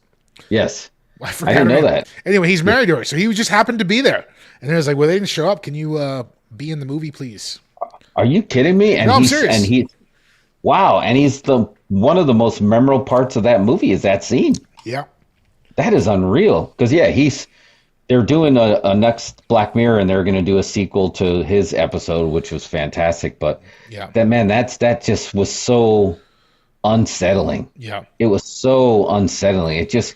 Yes. I didn't know that. Anyway, he's married to her, so he just happened to be there. And it was like, well, they didn't show up. Can you be in the movie, please? Are you kidding me? And no, I'm serious. And he's one of the most memorable parts of that movie is that scene. Yeah. That is unreal. Because, they're doing a next Black Mirror, and they're going to do a sequel to his episode, which was fantastic. But that just was so unsettling. Yeah. It was so unsettling. It just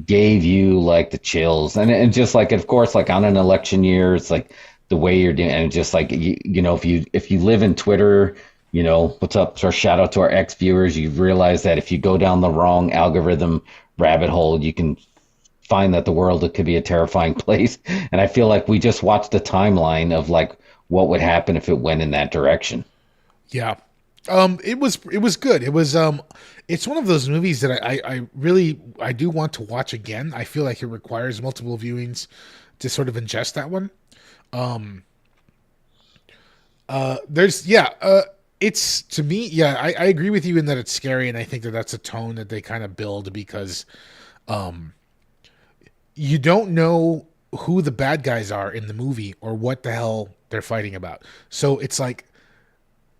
gave you like the chills. And just like, of course, like on an election year, it's like the way you're doing, and just like, if you live in Twitter, what's up? So shout out to our ex-viewers. You realize that if you go down the wrong algorithm rabbit hole, you can find that the world could be a terrifying place. And I feel like we just watched the timeline of like what would happen if it went in that direction. Yeah. It was good. It was it's one of those movies that I really do want to watch again. I feel like it requires multiple viewings to sort of ingest that one. It's, to me, I agree with you in that it's scary, and I think that that's a tone that they kind of build because you don't know who the bad guys are in the movie or what the hell they're fighting about. So it's like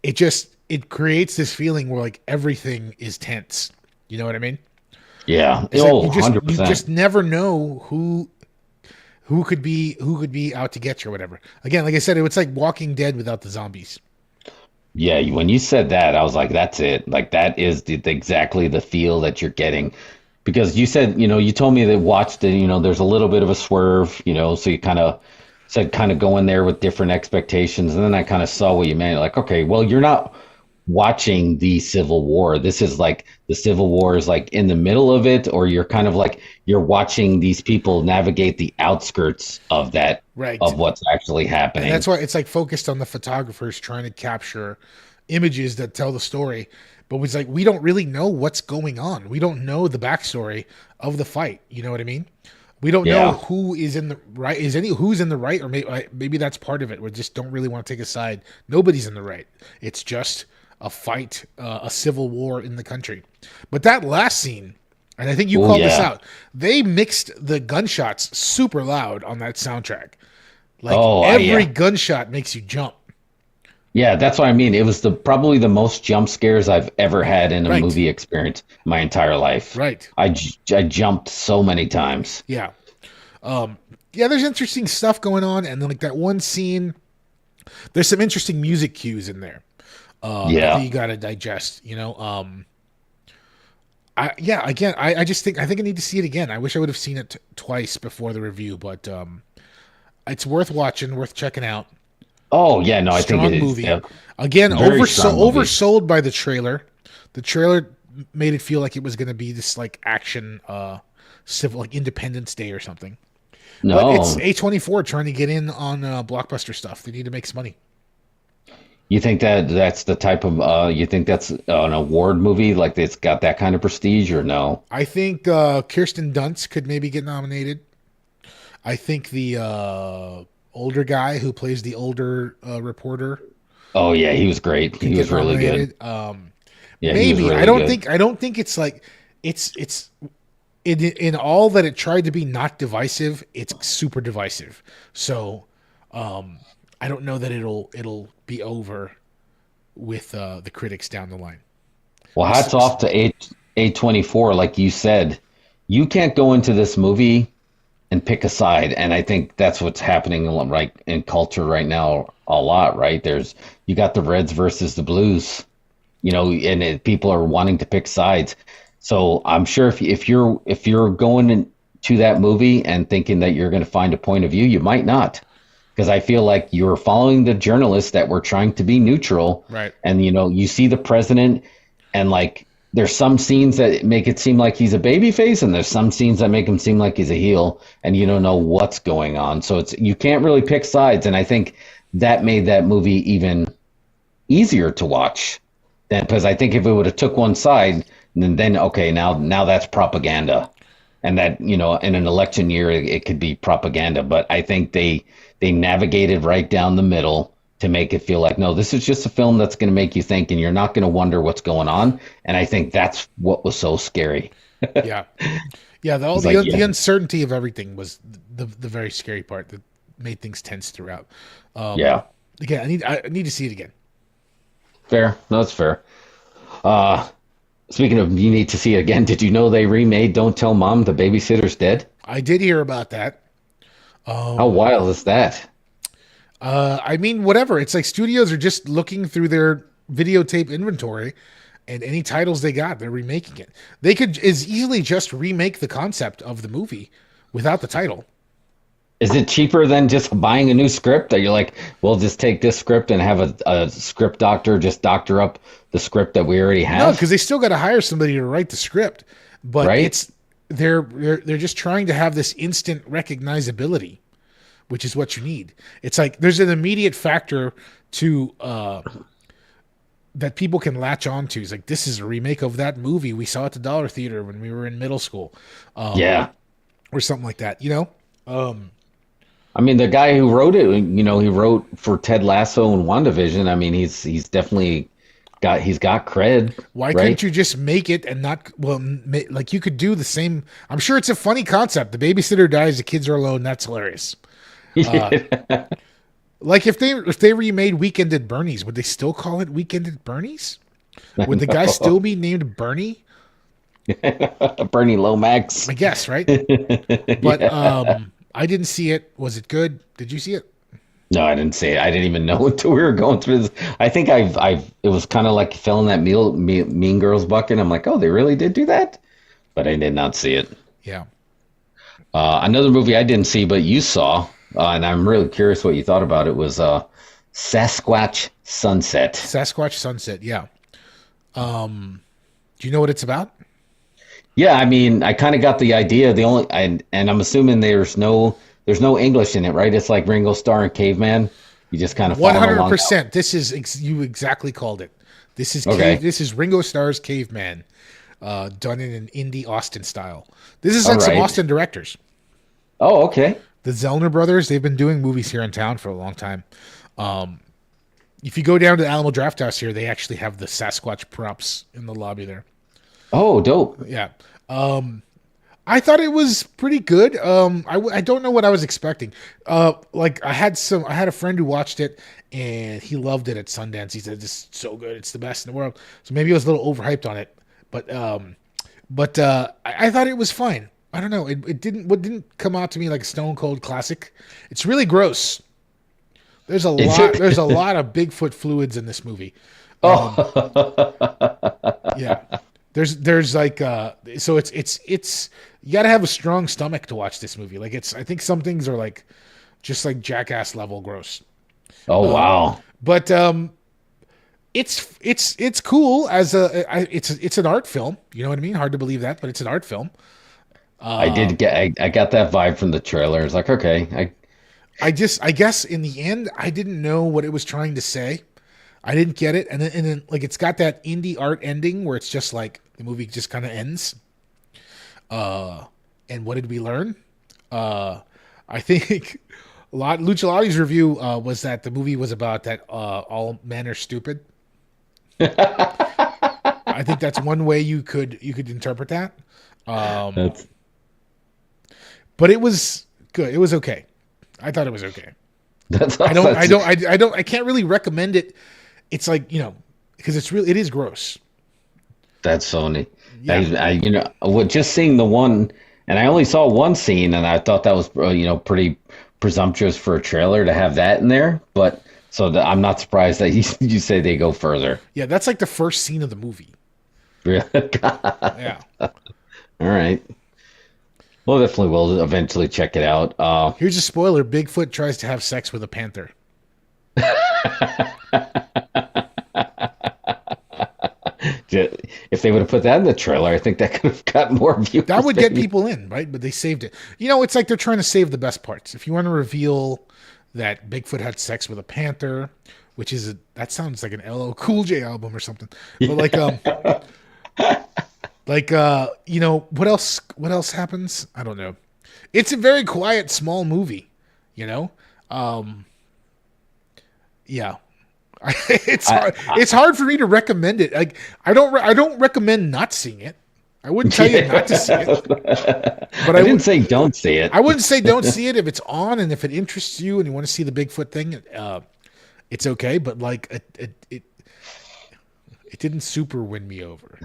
it creates this feeling where like everything is tense. You know what I mean? Yeah. It's 100%. You just never know who could be out to get you or whatever. Again, like I said, it's like Walking Dead without the zombies. Yeah, when you said that, I was like, that's it. Like that is exactly the feel that you're getting. Because you said, you told me that watched it, there's a little bit of a swerve, so you kind of said go in there with different expectations. And then I kind of saw what you meant. Like, okay, well, you're not watching the Civil War. This is like the Civil War is like in the middle of it, or you're kind of like you're watching these people navigate the outskirts of that, right, of what's actually happening. And that's why it's like focused on the photographers trying to capture images that tell the story. But it's like we don't really know what's going on. We don't know the backstory of the fight. You know what I mean? We don't know who is in the right. Who's in the right, or maybe that's part of it. We just don't really want to take a side. Nobody's in the right. It's just a fight, a civil war in the country. But that last scene, and I think you called this out, they mixed the gunshots super loud on that soundtrack. Like every gunshot makes you jump. Yeah, that's what I mean. It was probably the most jump scares I've ever had in a movie experience my entire life. Right. I jumped so many times. Yeah. There's interesting stuff going on. And then like that one scene, there's some interesting music cues in there. That you got to digest, I think I need to see it again. I wish I would have seen it twice before the review, but it's worth watching, worth checking out. Oh yeah, no, I think it is. Movie. Yeah. Again, oversold by the trailer. The trailer made it feel like it was going to be this like action, civil, like Independence Day or something. No, but it's A24 trying to get in on blockbuster stuff. They need to make some money. You think that's the type of you think that's an award movie, like it's got that kind of prestige, or no? I think Kirsten Dunst could maybe get nominated. I think the older guy who plays the older reporter. Oh yeah, he was great. He was really good. Maybe really I don't think it's like it's in all that it tried to be not divisive. It's super divisive. So I don't know that it'll be over with the critics down the line. Well, hats off to A24. Like you said, you can't go into this movie and pick a side, and I think that's what's happening right in culture right now a lot, right? You got the Reds versus the Blues, people are wanting to pick sides. So I'm sure if you're going to that movie and thinking that you're going to find a point of view, you might not, because I feel like you're following the journalists that were trying to be neutral, right? And you see the president, and like there's some scenes that make it seem like he's a babyface, and there's some scenes that make him seem like he's a heel, and you don't know what's going on. So you can't really pick sides, and I think that made that movie even easier to watch. Because I think if it would have took one side, then okay, now that's propaganda, and that in an election year it could be propaganda. But I think they navigated right down the middle to make it feel like, no, this is just a film that's going to make you think, and you're not going to wonder what's going on. And I think that's what was so scary. Yeah. The uncertainty of everything was the very scary part that made things tense throughout. Again, I need to see it again. Fair. No, that's fair. Speaking of, you need to see it again. Did you know they remade Don't Tell Mom the Babysitter's Dead? I did hear about that. How wild is that? I mean, whatever. It's like studios are just looking through their videotape inventory, and any titles they got, they're remaking it. They could as easily just remake the concept of the movie without the title. Is it cheaper than just buying a new script that you're like, we'll just take this script and have a script doctor just doctor up the script that we already have? No, because they still got to hire somebody to write the script. But right? they're just trying to have this instant recognizability, which is what you need. It's like there's an immediate factor to that people can latch on to. It's like, this is a remake of that movie we saw at the Dollar Theater when we were in middle school. Or something like that, I mean, the guy who wrote it, he wrote for Ted Lasso and WandaVision. I mean, he's definitely got cred. Why couldn't you just make it and not, like you could do the same. I'm sure it's a funny concept. The babysitter dies, the kids are alone. That's hilarious. Like if they remade Weekend at Bernie's, would they still call it Weekend at Bernie's? Would the guy still be named Bernie? Bernie Lomax, I guess, right? But I didn't see it. Was it good? Did you see it? No, I didn't see it. I didn't even know until we were going through this. I think it was kind of like fell in that Mean Girls bucket. I'm like, oh, they really did do that? But I did not see it. Yeah. Another movie I didn't see, but you saw, and I'm really curious what you thought about it, was Sasquatch Sunset. Sasquatch Sunset, yeah. Do you know what it's about? Yeah, I mean, I kind of got the idea. And I'm assuming there's no English in it, right? It's like Ringo Starr and Caveman. You just kind of 100%. This is you exactly called it. This is okay. This is Ringo Starr's Caveman, done in an indie Austin style. This is like some Austin directors. Oh, okay. The Zellner brothers. They've been doing movies here in town for a long time. If you go down to the Alamo Drafthouse here, they actually have the Sasquatch props in the lobby there. Oh, dope. Yeah. I thought it was pretty good. I don't know what I was expecting. Like I had a friend who watched it and he loved it at Sundance. He said, "This is so good. It's the best in the world." So maybe I was a little overhyped on it, but I thought it was fine. I don't know. It didn't come out to me like a stone cold classic. It's really gross. There's a lot of Bigfoot fluids in this movie. Yeah. There's like so it's you got to have a strong stomach to watch this movie. Like I think some things are like just like Jackass level gross. Oh wow. But it's cool as it's an art film. You know what I mean? Hard to believe that, but it's an art film. I got that vibe from the trailer. It's like, okay, I guess in the end I didn't know what it was trying to say. I didn't get it, and then like it's got that indie art ending where it's just like the movie just kind of ends. And what did we learn? I think Lucha Lotti's review was that the movie was about that all men are stupid. I think that's one way you could interpret that. But it was good. It was okay. I thought it was okay. I can't really recommend it. It's like, because it is gross. That's Sony. Yeah. Just seeing the one, and I only saw one scene, and I thought that was, pretty presumptuous for a trailer to have that in there. But So I'm not surprised that you say they go further. Yeah, that's like the first scene of the movie. Really? Yeah. All right. Well, definitely will eventually check it out. Here's a spoiler: Bigfoot tries to have sex with a panther. If they would have put that in the trailer, I think that could have gotten more views. That would get people in, right? But they saved it. It's like they're trying to save the best parts. If you want to reveal that Bigfoot had sex with a panther, which is that sounds like an LL Cool J album or something. But what else? What else happens? I don't know. It's a very quiet, small movie. Yeah. It's hard for me to recommend it. Like I don't recommend not seeing it. I wouldn't tell you not to see it. But I didn't say don't see it. I wouldn't say don't see it if it's on and if it interests you and you want to see the Bigfoot thing. It's okay, but like it didn't super win me over.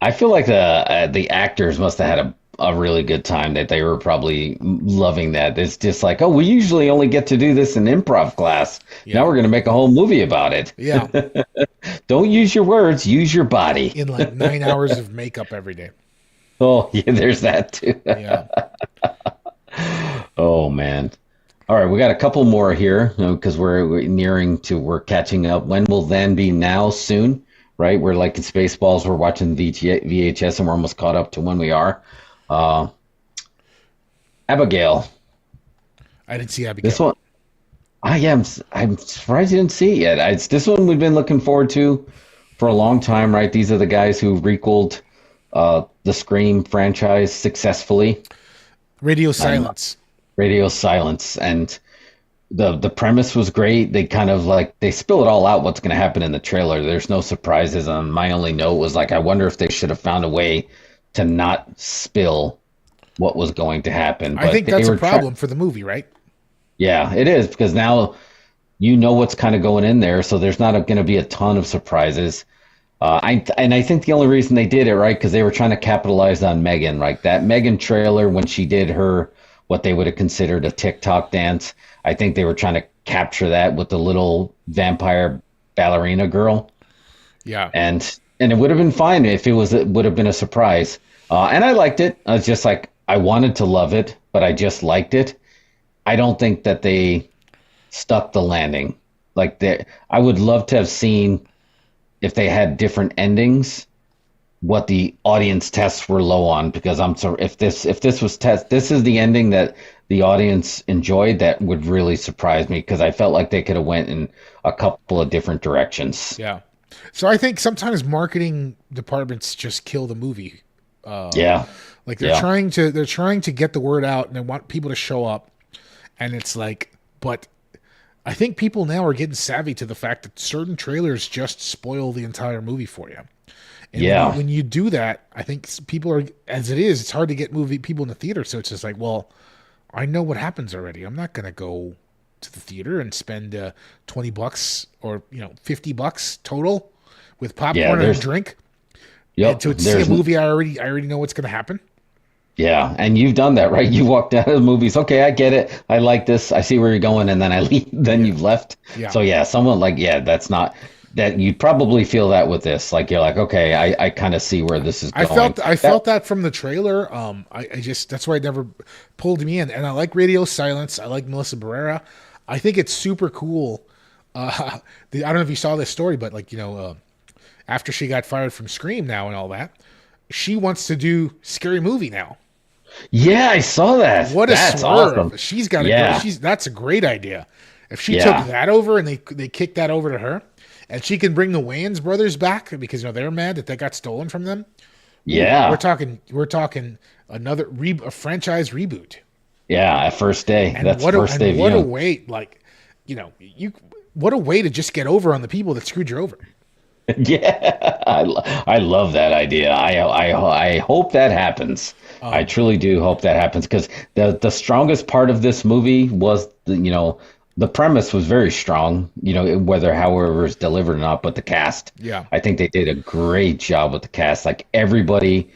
I feel like the actors must have had a really good time, that they were probably loving that. It's just like, oh, we usually only get to do this in improv class. Yeah. Now we're going to make a whole movie about it. Yeah. Don't use your words, use your body. In like 9 hours of makeup every day. Oh, yeah, there's that too. Yeah. Oh, man. All right, we got a couple more here because we're catching up. When will then be now soon, right? We're like in Spaceballs, we're watching VHS and we're almost caught up to when we are. Abigail. I didn't see Abigail. This one. I'm surprised you didn't see it yet. It's this one we've been looking forward to for a long time, right? These are the guys who requeled the Scream franchise successfully. Radio Silence. Radio Silence. And the premise was great. They kind of they spill it all out what's going to happen in the trailer. There's no surprises. My only note was I wonder if they should have found a way to not spill what was going to happen. But I think that's a problem for the movie, right? Yeah, it is, because now you know what's kind of going in there, so there's not going to be a ton of surprises. I think the only reason they did it, right, because they were trying to capitalize on Megan, right? That Megan trailer, when she did her, what they would have considered a TikTok dance, I think they were trying to capture that with the little vampire ballerina girl. Yeah. And it would have been fine if it would have been a surprise. And I liked it. I was just I wanted to love it, but I just liked it. I don't think that they stuck the landing. I would love to have seen, if they had different endings, what the audience tests were low on, because I'm sorry, if this was this is the ending that the audience enjoyed, that would really surprise me, because I felt like they could have went in a couple of different directions. Yeah. So I think sometimes marketing departments just kill the movie. Yeah. They're trying to get the word out and they want people to show up. And it's but I think people now are getting savvy to the fact that certain trailers just spoil the entire movie for you. And when you do that, I think people are, as it is, it's hard to get people in the theater. So it's just well, I know what happens already. I'm not going to go to the theater and spend $20 or $50 total with popcorn and a drink. Yep. To see a movie, I already know what's going to happen. Yeah, and you've done that, right? You walked out of the movies. Okay, I get it. I like this. I see where you're going, and then I leave. Then you've left. Yeah. So someone that's not that. You'd probably feel that with this. You're okay, I kind of see where this is going. I felt that from the trailer. I just that's why it never pulled me in. And I like Radio Silence. I like Melissa Barrera. I think it's super cool. I don't know if you saw this story, but after she got fired from Scream now and all that, she wants to do Scary Movie now. Yeah, I saw that. What That's swerve. awesome. She's got that's a great idea. If she took that over and they kicked that over to her, and she can bring the Wayans brothers back because they're mad that got stolen from them. Yeah. We're talking another a franchise reboot. Yeah, at first day. And that's first day. What a way, what a way to just get over on the people that screwed you over. Yeah, I love that idea. I hope that happens. I truly do hope that happens, because the strongest part of this movie was the premise was very strong. However it's delivered or not, but the cast. Yeah, I think they did a great job with the cast. Everybody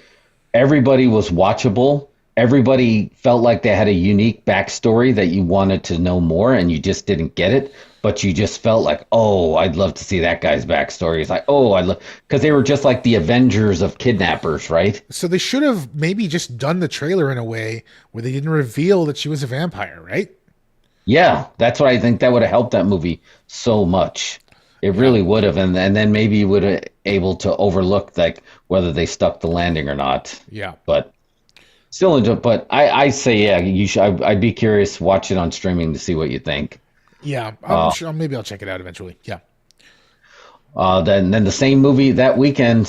was watchable. everybody felt like they had a unique backstory that you wanted to know more, and you just didn't get it. But you just felt like, oh, I'd love to see that guy's backstory. It's like, oh, I love, because they were just like the Avengers of kidnappers, right? So they should have maybe just done the trailer in a way where they didn't reveal that she was a vampire, right? Yeah, that's what I think. That would have helped that movie so much. It really would have, and then maybe you would have able to overlook like whether they stuck the landing or not. Yeah, but still enjoy. But I say, yeah, you should. I'd be curious. Watch it on streaming to see what you think. Yeah, I'm sure. Maybe I'll check it out eventually. Yeah. Then the same movie that weekend.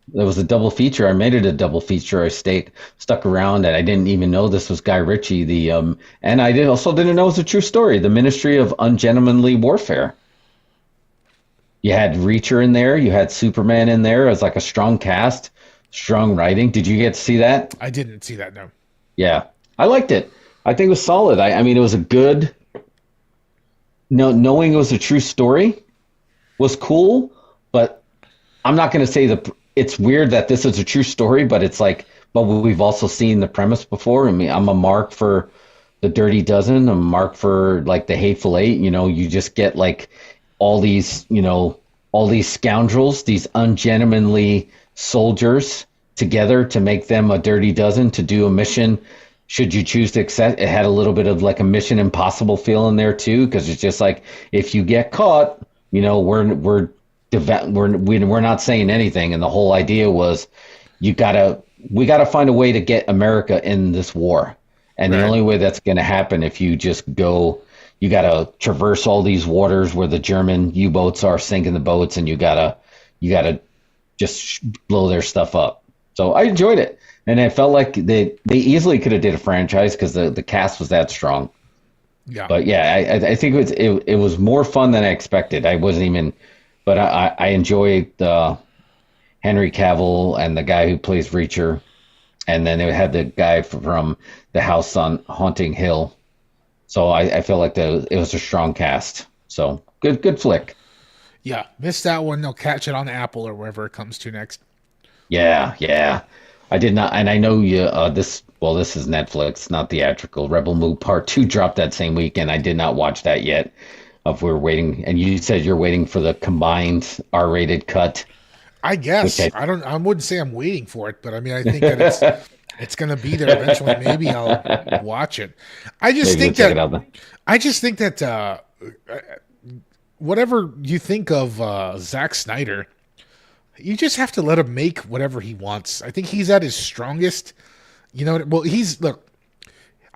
There was a double feature. I made it a double feature. I stuck around, and I didn't even know this was Guy Ritchie. And I also didn't know it was a true story. The Ministry of Ungentlemanly Warfare. You had Reacher in there. You had Superman in there. It was like a strong cast, strong writing. Did you get to see that? I didn't see that, no. Yeah, I liked it. I think it was solid. I mean, it was a good. No, knowing it was a true story was cool, but I'm not going to say it's weird that this is a true story, but it's like, but we've also seen the premise before. I mean, I'm a mark for the Dirty Dozen, a mark for like the Hateful Eight. You just get like all these, all these scoundrels, these ungentlemanly soldiers together to make them a Dirty Dozen to do a mission. Should you choose to accept, it had a little bit of like a Mission Impossible feel in there too, because it's just like if you get caught, we're not saying anything, and the whole idea was we gotta find a way to get America in this war, and the only way that's going to happen if you just go. You got to traverse all these waters where the German U-boats are sinking the boats, and you gotta just blow their stuff up. So I enjoyed it, and it felt like they easily could have did a franchise because the cast was that strong. Yeah. But yeah, I think it was more fun than I expected. I wasn't even, but I enjoyed Henry Cavill and the guy who plays Reacher, and then they had the guy from the House on Haunting Hill. So I feel like it was a strong cast. So good flick. Yeah, missed that one. They'll catch it on Apple or wherever it comes to next. Yeah. I did not, and I know you. This is Netflix, not theatrical. Rebel Moon Part 2 dropped that same week, and I did not watch that yet. We're waiting, and you said you're waiting for the combined R-rated cut. I guess I wouldn't say I'm waiting for it, but I mean I think that it's going to be there eventually. Maybe I'll watch it. I just think that whatever you think of Zack Snyder, you just have to let him make whatever he wants. I think he's at his strongest.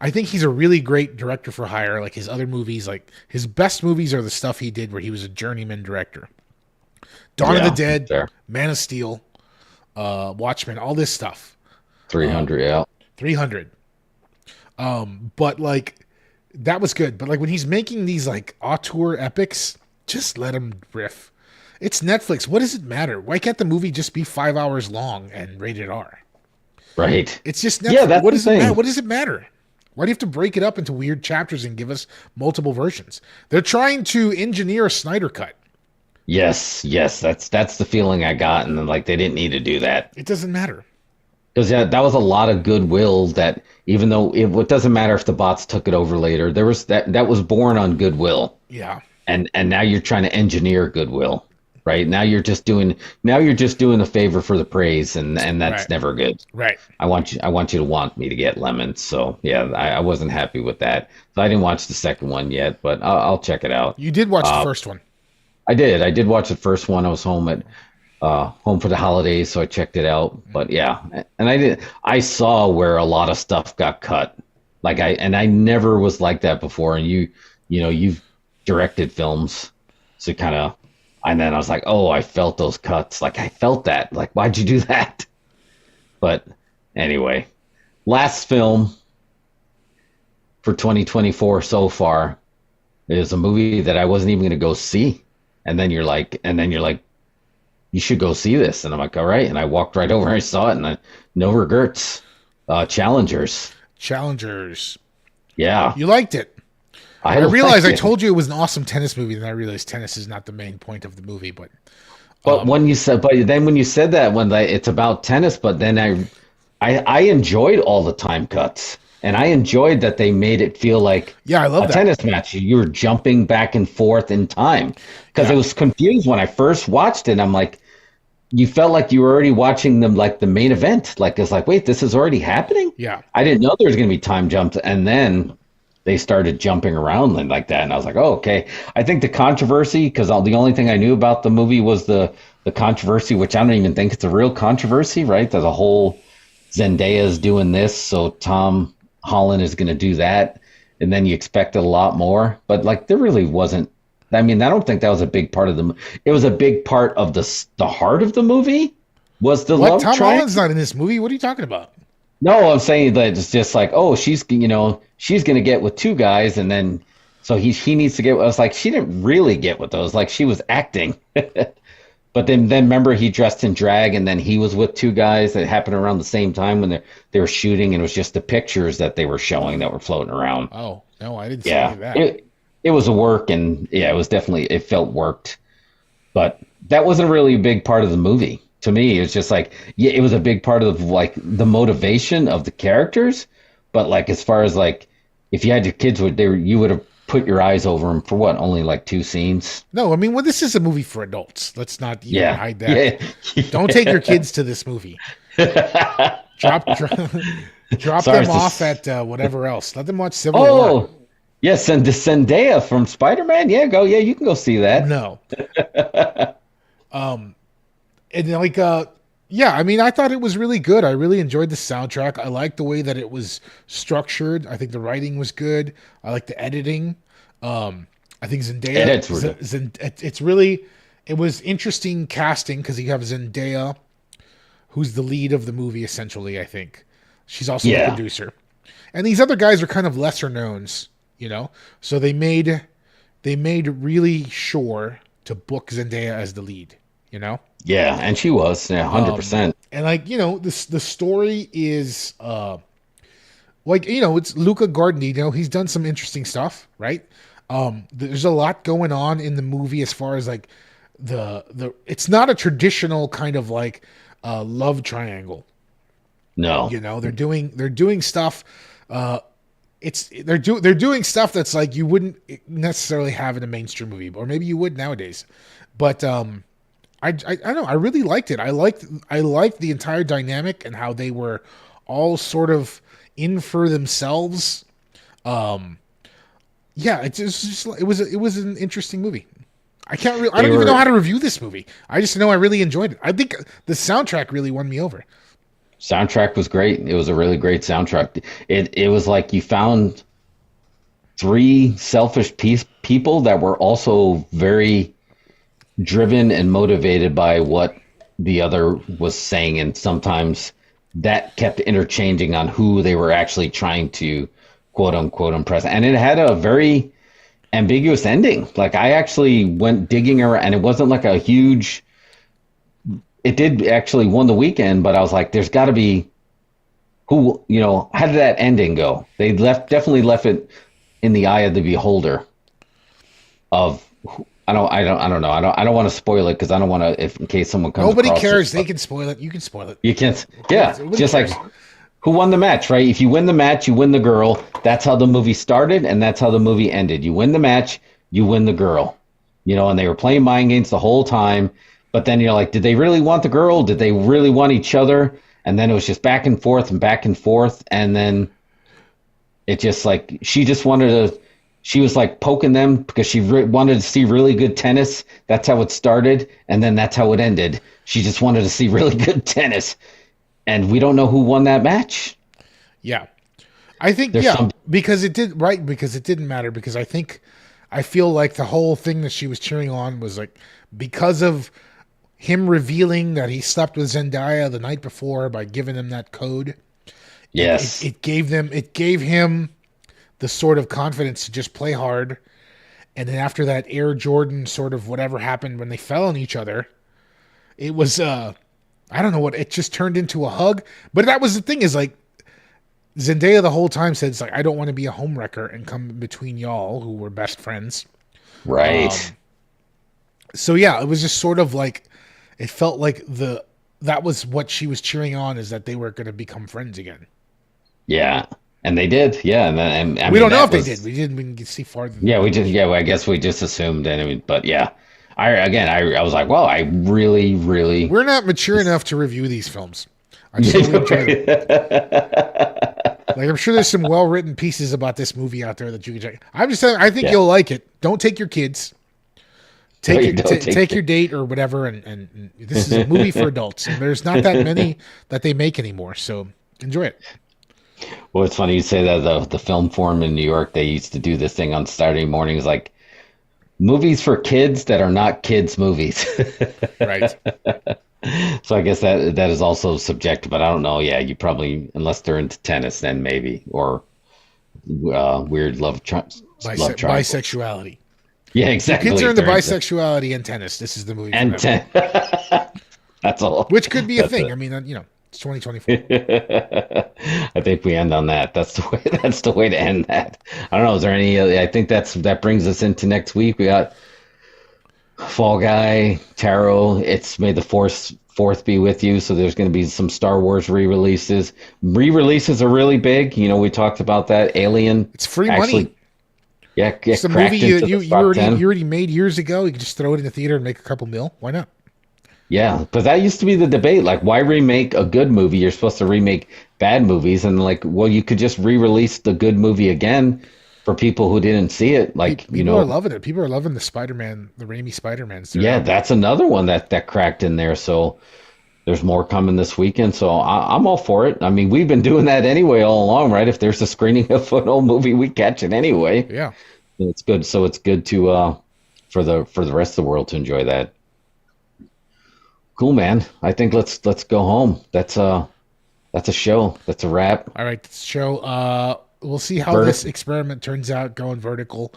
I think he's a really great director for hire. Like his other movies, like his best movies are the stuff he did where he was a journeyman director. Dawn of the Dead, Man of Steel, Watchmen, all this stuff. 300, yeah. 300. But like that was good. But like when he's making these like auteur epics, just let him riff. It's Netflix. What does it matter? Why can't the movie just be 5 hours long and rated R? Right. It's just Netflix. Yeah, that's what the does thing. It matter? What does it matter? Why do you have to break it up into weird chapters and give us multiple versions? They're trying to engineer a Snyder cut. Yes, that's the feeling I got, and like they didn't need to do that. It doesn't matter. Because that was a lot of goodwill that even though it doesn't matter if the bots took it over later, there was that was born on goodwill. Yeah. And now you're trying to engineer goodwill, right? Now you're just doing a favor for the praise, and that's never good. Right. I want you to want me to get lemons. So yeah, I wasn't happy with that. So I didn't watch the second one yet, but I'll check it out. You did watch the first one. I did watch the first one. I was home for the holidays, so I checked it out. But yeah, and I saw where a lot of stuff got cut. I never was like that before. And you've directed films, so and then I was like, oh, I felt those cuts. Like I felt that. Like, why'd you do that? But anyway, last film for 2024 so far is a movie that I wasn't even going to go see. And then you're like, you should go see this. And I'm like, all right. And I walked right over and I saw it, and no regrets. Challengers. Yeah. You liked it. I realized I told you it was an awesome tennis movie, then I realized tennis is not the main point of the movie. But when you said that, when it's about tennis, but then I enjoyed all the time cuts, and I enjoyed that they made it feel like I love a that. tennis match. You were jumping back and forth in time because it was confused when I first watched it. I'm like, you felt like you were already watching them like the main event. Like it's like, wait, this is already happening? Yeah. I didn't know there was going to be time jumps, and then they started jumping around like that, and I was like, oh, okay. I think the controversy, because the only thing I knew about the movie was the controversy, which I don't even think it's a real controversy, right? There's a whole Zendaya's doing this, so Tom Holland is going to do that, and then you expected a lot more. But like, there really wasn't. I mean, I don't think that was a big part of the. It was a big part of the heart of the movie. Was the love Tom triangle? Holland's not in this movie. What are you talking about? No, I'm saying that it's just like, oh, she's going to get with two guys, and then so he needs to get. I was like, she didn't really get with those. Like, she was acting. But then remember, he dressed in drag, and then he was with two guys that happened around the same time when they were shooting, and it was just the pictures that they were showing that were floating around. Oh no, I didn't see any of that. It was a work, and it was definitely, it felt worked, but that wasn't really a big part of the movie to me. It's just like, yeah, it was a big part of like the motivation of the characters, but like as far as like if you had your kids with you would have put your eyes over them for what, only like 2 scenes? No, I mean, well, this is a movie for adults. Let's not even hide that. Yeah. Don't take your kids to this movie. Drop Sorry, them off at whatever else. Let them watch Civil War. Yes, and the Zendaya from Spider-Man. Yeah, you can go see that. No. And like, I mean, I thought it was really good. I really enjoyed the soundtrack. I liked the way that it was structured. I think the writing was good. I like the editing. I think Zendaya. It was interesting casting because you have Zendaya, who's the lead of the movie, essentially. I think she's also the producer, and these other guys are kind of lesser knowns, So they made really sure to book Zendaya as the lead, Yeah, and she was 100%. And like the story is it's Luca Guadagnino. He's done some interesting stuff, right? There's a lot going on in the movie as far as like the it's not a traditional kind of like love triangle. No, they're doing stuff. They're doing stuff that's like you wouldn't necessarily have in a mainstream movie, or maybe you would nowadays. But I don't know. I really liked it. I liked the entire dynamic and how they were all sort of in for themselves. It was an interesting movie. I don't even know how to review this movie. I just know I really enjoyed it. I think the soundtrack really won me over. Soundtrack was great. It was a really great soundtrack. It was like you found 3 selfish people that were also very driven and motivated by what the other was saying, and sometimes that kept interchanging on who they were actually trying to quote unquote impress. And it had a very ambiguous ending. Like I actually went digging around, and it wasn't like a huge. It did actually won the weekend, but I was like, there's got to be who, how did that ending go? They definitely left it in the eye of the beholder. Of I don't know. I don't want to spoil it because I don't want to. If in case someone comes, nobody cares. They can spoil it. You can spoil it. You can't. Yeah, just cares. Like who won the match, right? If you win the match, you win the girl. That's how the movie started, and that's how the movie ended. You win the match, you win the girl. And they were playing mind games the whole time. But then you're like, did they really want the girl? Did they really want each other? And then it was just back and forth and back and forth. And then it just like, she was like poking them because she wanted to see really good tennis. That's how it started. And then that's how it ended. She just wanted to see really good tennis. And we don't know who won that match. Yeah. I think, because it didn't matter, because I feel like the whole thing that she was cheering on was like, because of him revealing that he slept with Zendaya the night before by giving him that code. Yes. It gave him the sort of confidence to just play hard. And then after that Air Jordan sort of whatever happened when they fell on each other, it was, I don't know what, it just turned into a hug. But that was the thing, is like, Zendaya the whole time said, it's like, I don't want to be a homewrecker and come between y'all who were best friends. Right. So yeah, it was just sort of like, it felt like the that was what she was cheering on, is that they were going to become friends again. Yeah, and they did. Yeah, and I we mean, don't know if they did. We didn't see farther. Yeah, we just yeah. Well, I guess we just assumed. And I mean, but yeah, I was like, well, I really. We're not mature enough to review these films. I just really enjoy them. Like, I'm sure there's some well-written pieces about this movie out there that you can check. I'm just saying, I think you'll like it. Don't take your kids. Take your date or whatever, and this is a movie for adults. And there's not that many that they make anymore, so enjoy it. Well, it's funny you say that. The film forum in New York, they used to do this thing on Saturday mornings, like movies for kids that are not kids' movies. Right. So I guess that is also subjective, but I don't know. Yeah, you probably, unless they're into tennis, then maybe, or weird love bisexuality. Yeah, exactly. If kids are into bisexuality and tennis, this is the movie. And that's all. Which could be a thing. I mean, it's 2024. I think we end on that. That's the way to end that. I don't know. Is there any? I think that brings us into next week. We got Fall Guy, Tarot. It's May the Fourth be with you. So there's going to be some Star Wars re-releases. Re-releases are really big. We talked about that. Alien. It's free money. Yeah, it's a movie you already made years ago. You can just throw it in the theater and make a couple mil. Why not? Yeah, but that used to be the debate. Like, why remake a good movie? You're supposed to remake bad movies, and like, well, you could just re-release the good movie again for people who didn't see it. Like, people are loving it. People are loving the Raimi Spider-Mans. Yeah, that's another one that cracked in there. So there's more coming this weekend. So I'm all for it. I mean, we've been doing that anyway all along, right? If there's a screening of an old movie, we catch it anyway. Yeah, and it's good. So it's good to for the rest of the world to enjoy that. Cool, man. I think let's go home. That's a show. That's a wrap. All right, show. We'll see how this experiment turns out going vertical.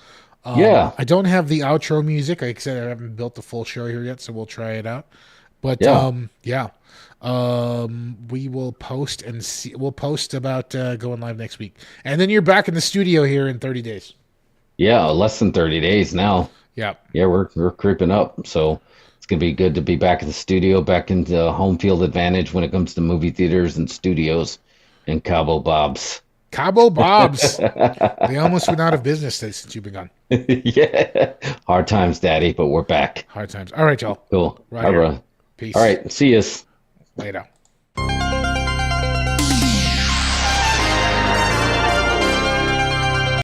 Yeah. I don't have the outro music. Like I said, I haven't built the full show here yet, so we'll try it out. But we will post and see. We'll post about going live next week, and then you're back in the studio here in 30 days. Yeah, less than 30 days now. Yeah. Yeah, we're creeping up. So it's gonna be good to be back in the studio, back into home field advantage when it comes to movie theaters and studios and Cabo Bob's. Cabo Bob's. They almost went out of business since you've been gone. Yeah. Hard times, Daddy, but we're back. Hard times. All right, y'all. Cool. Right. Peace. All right. See yous. Later.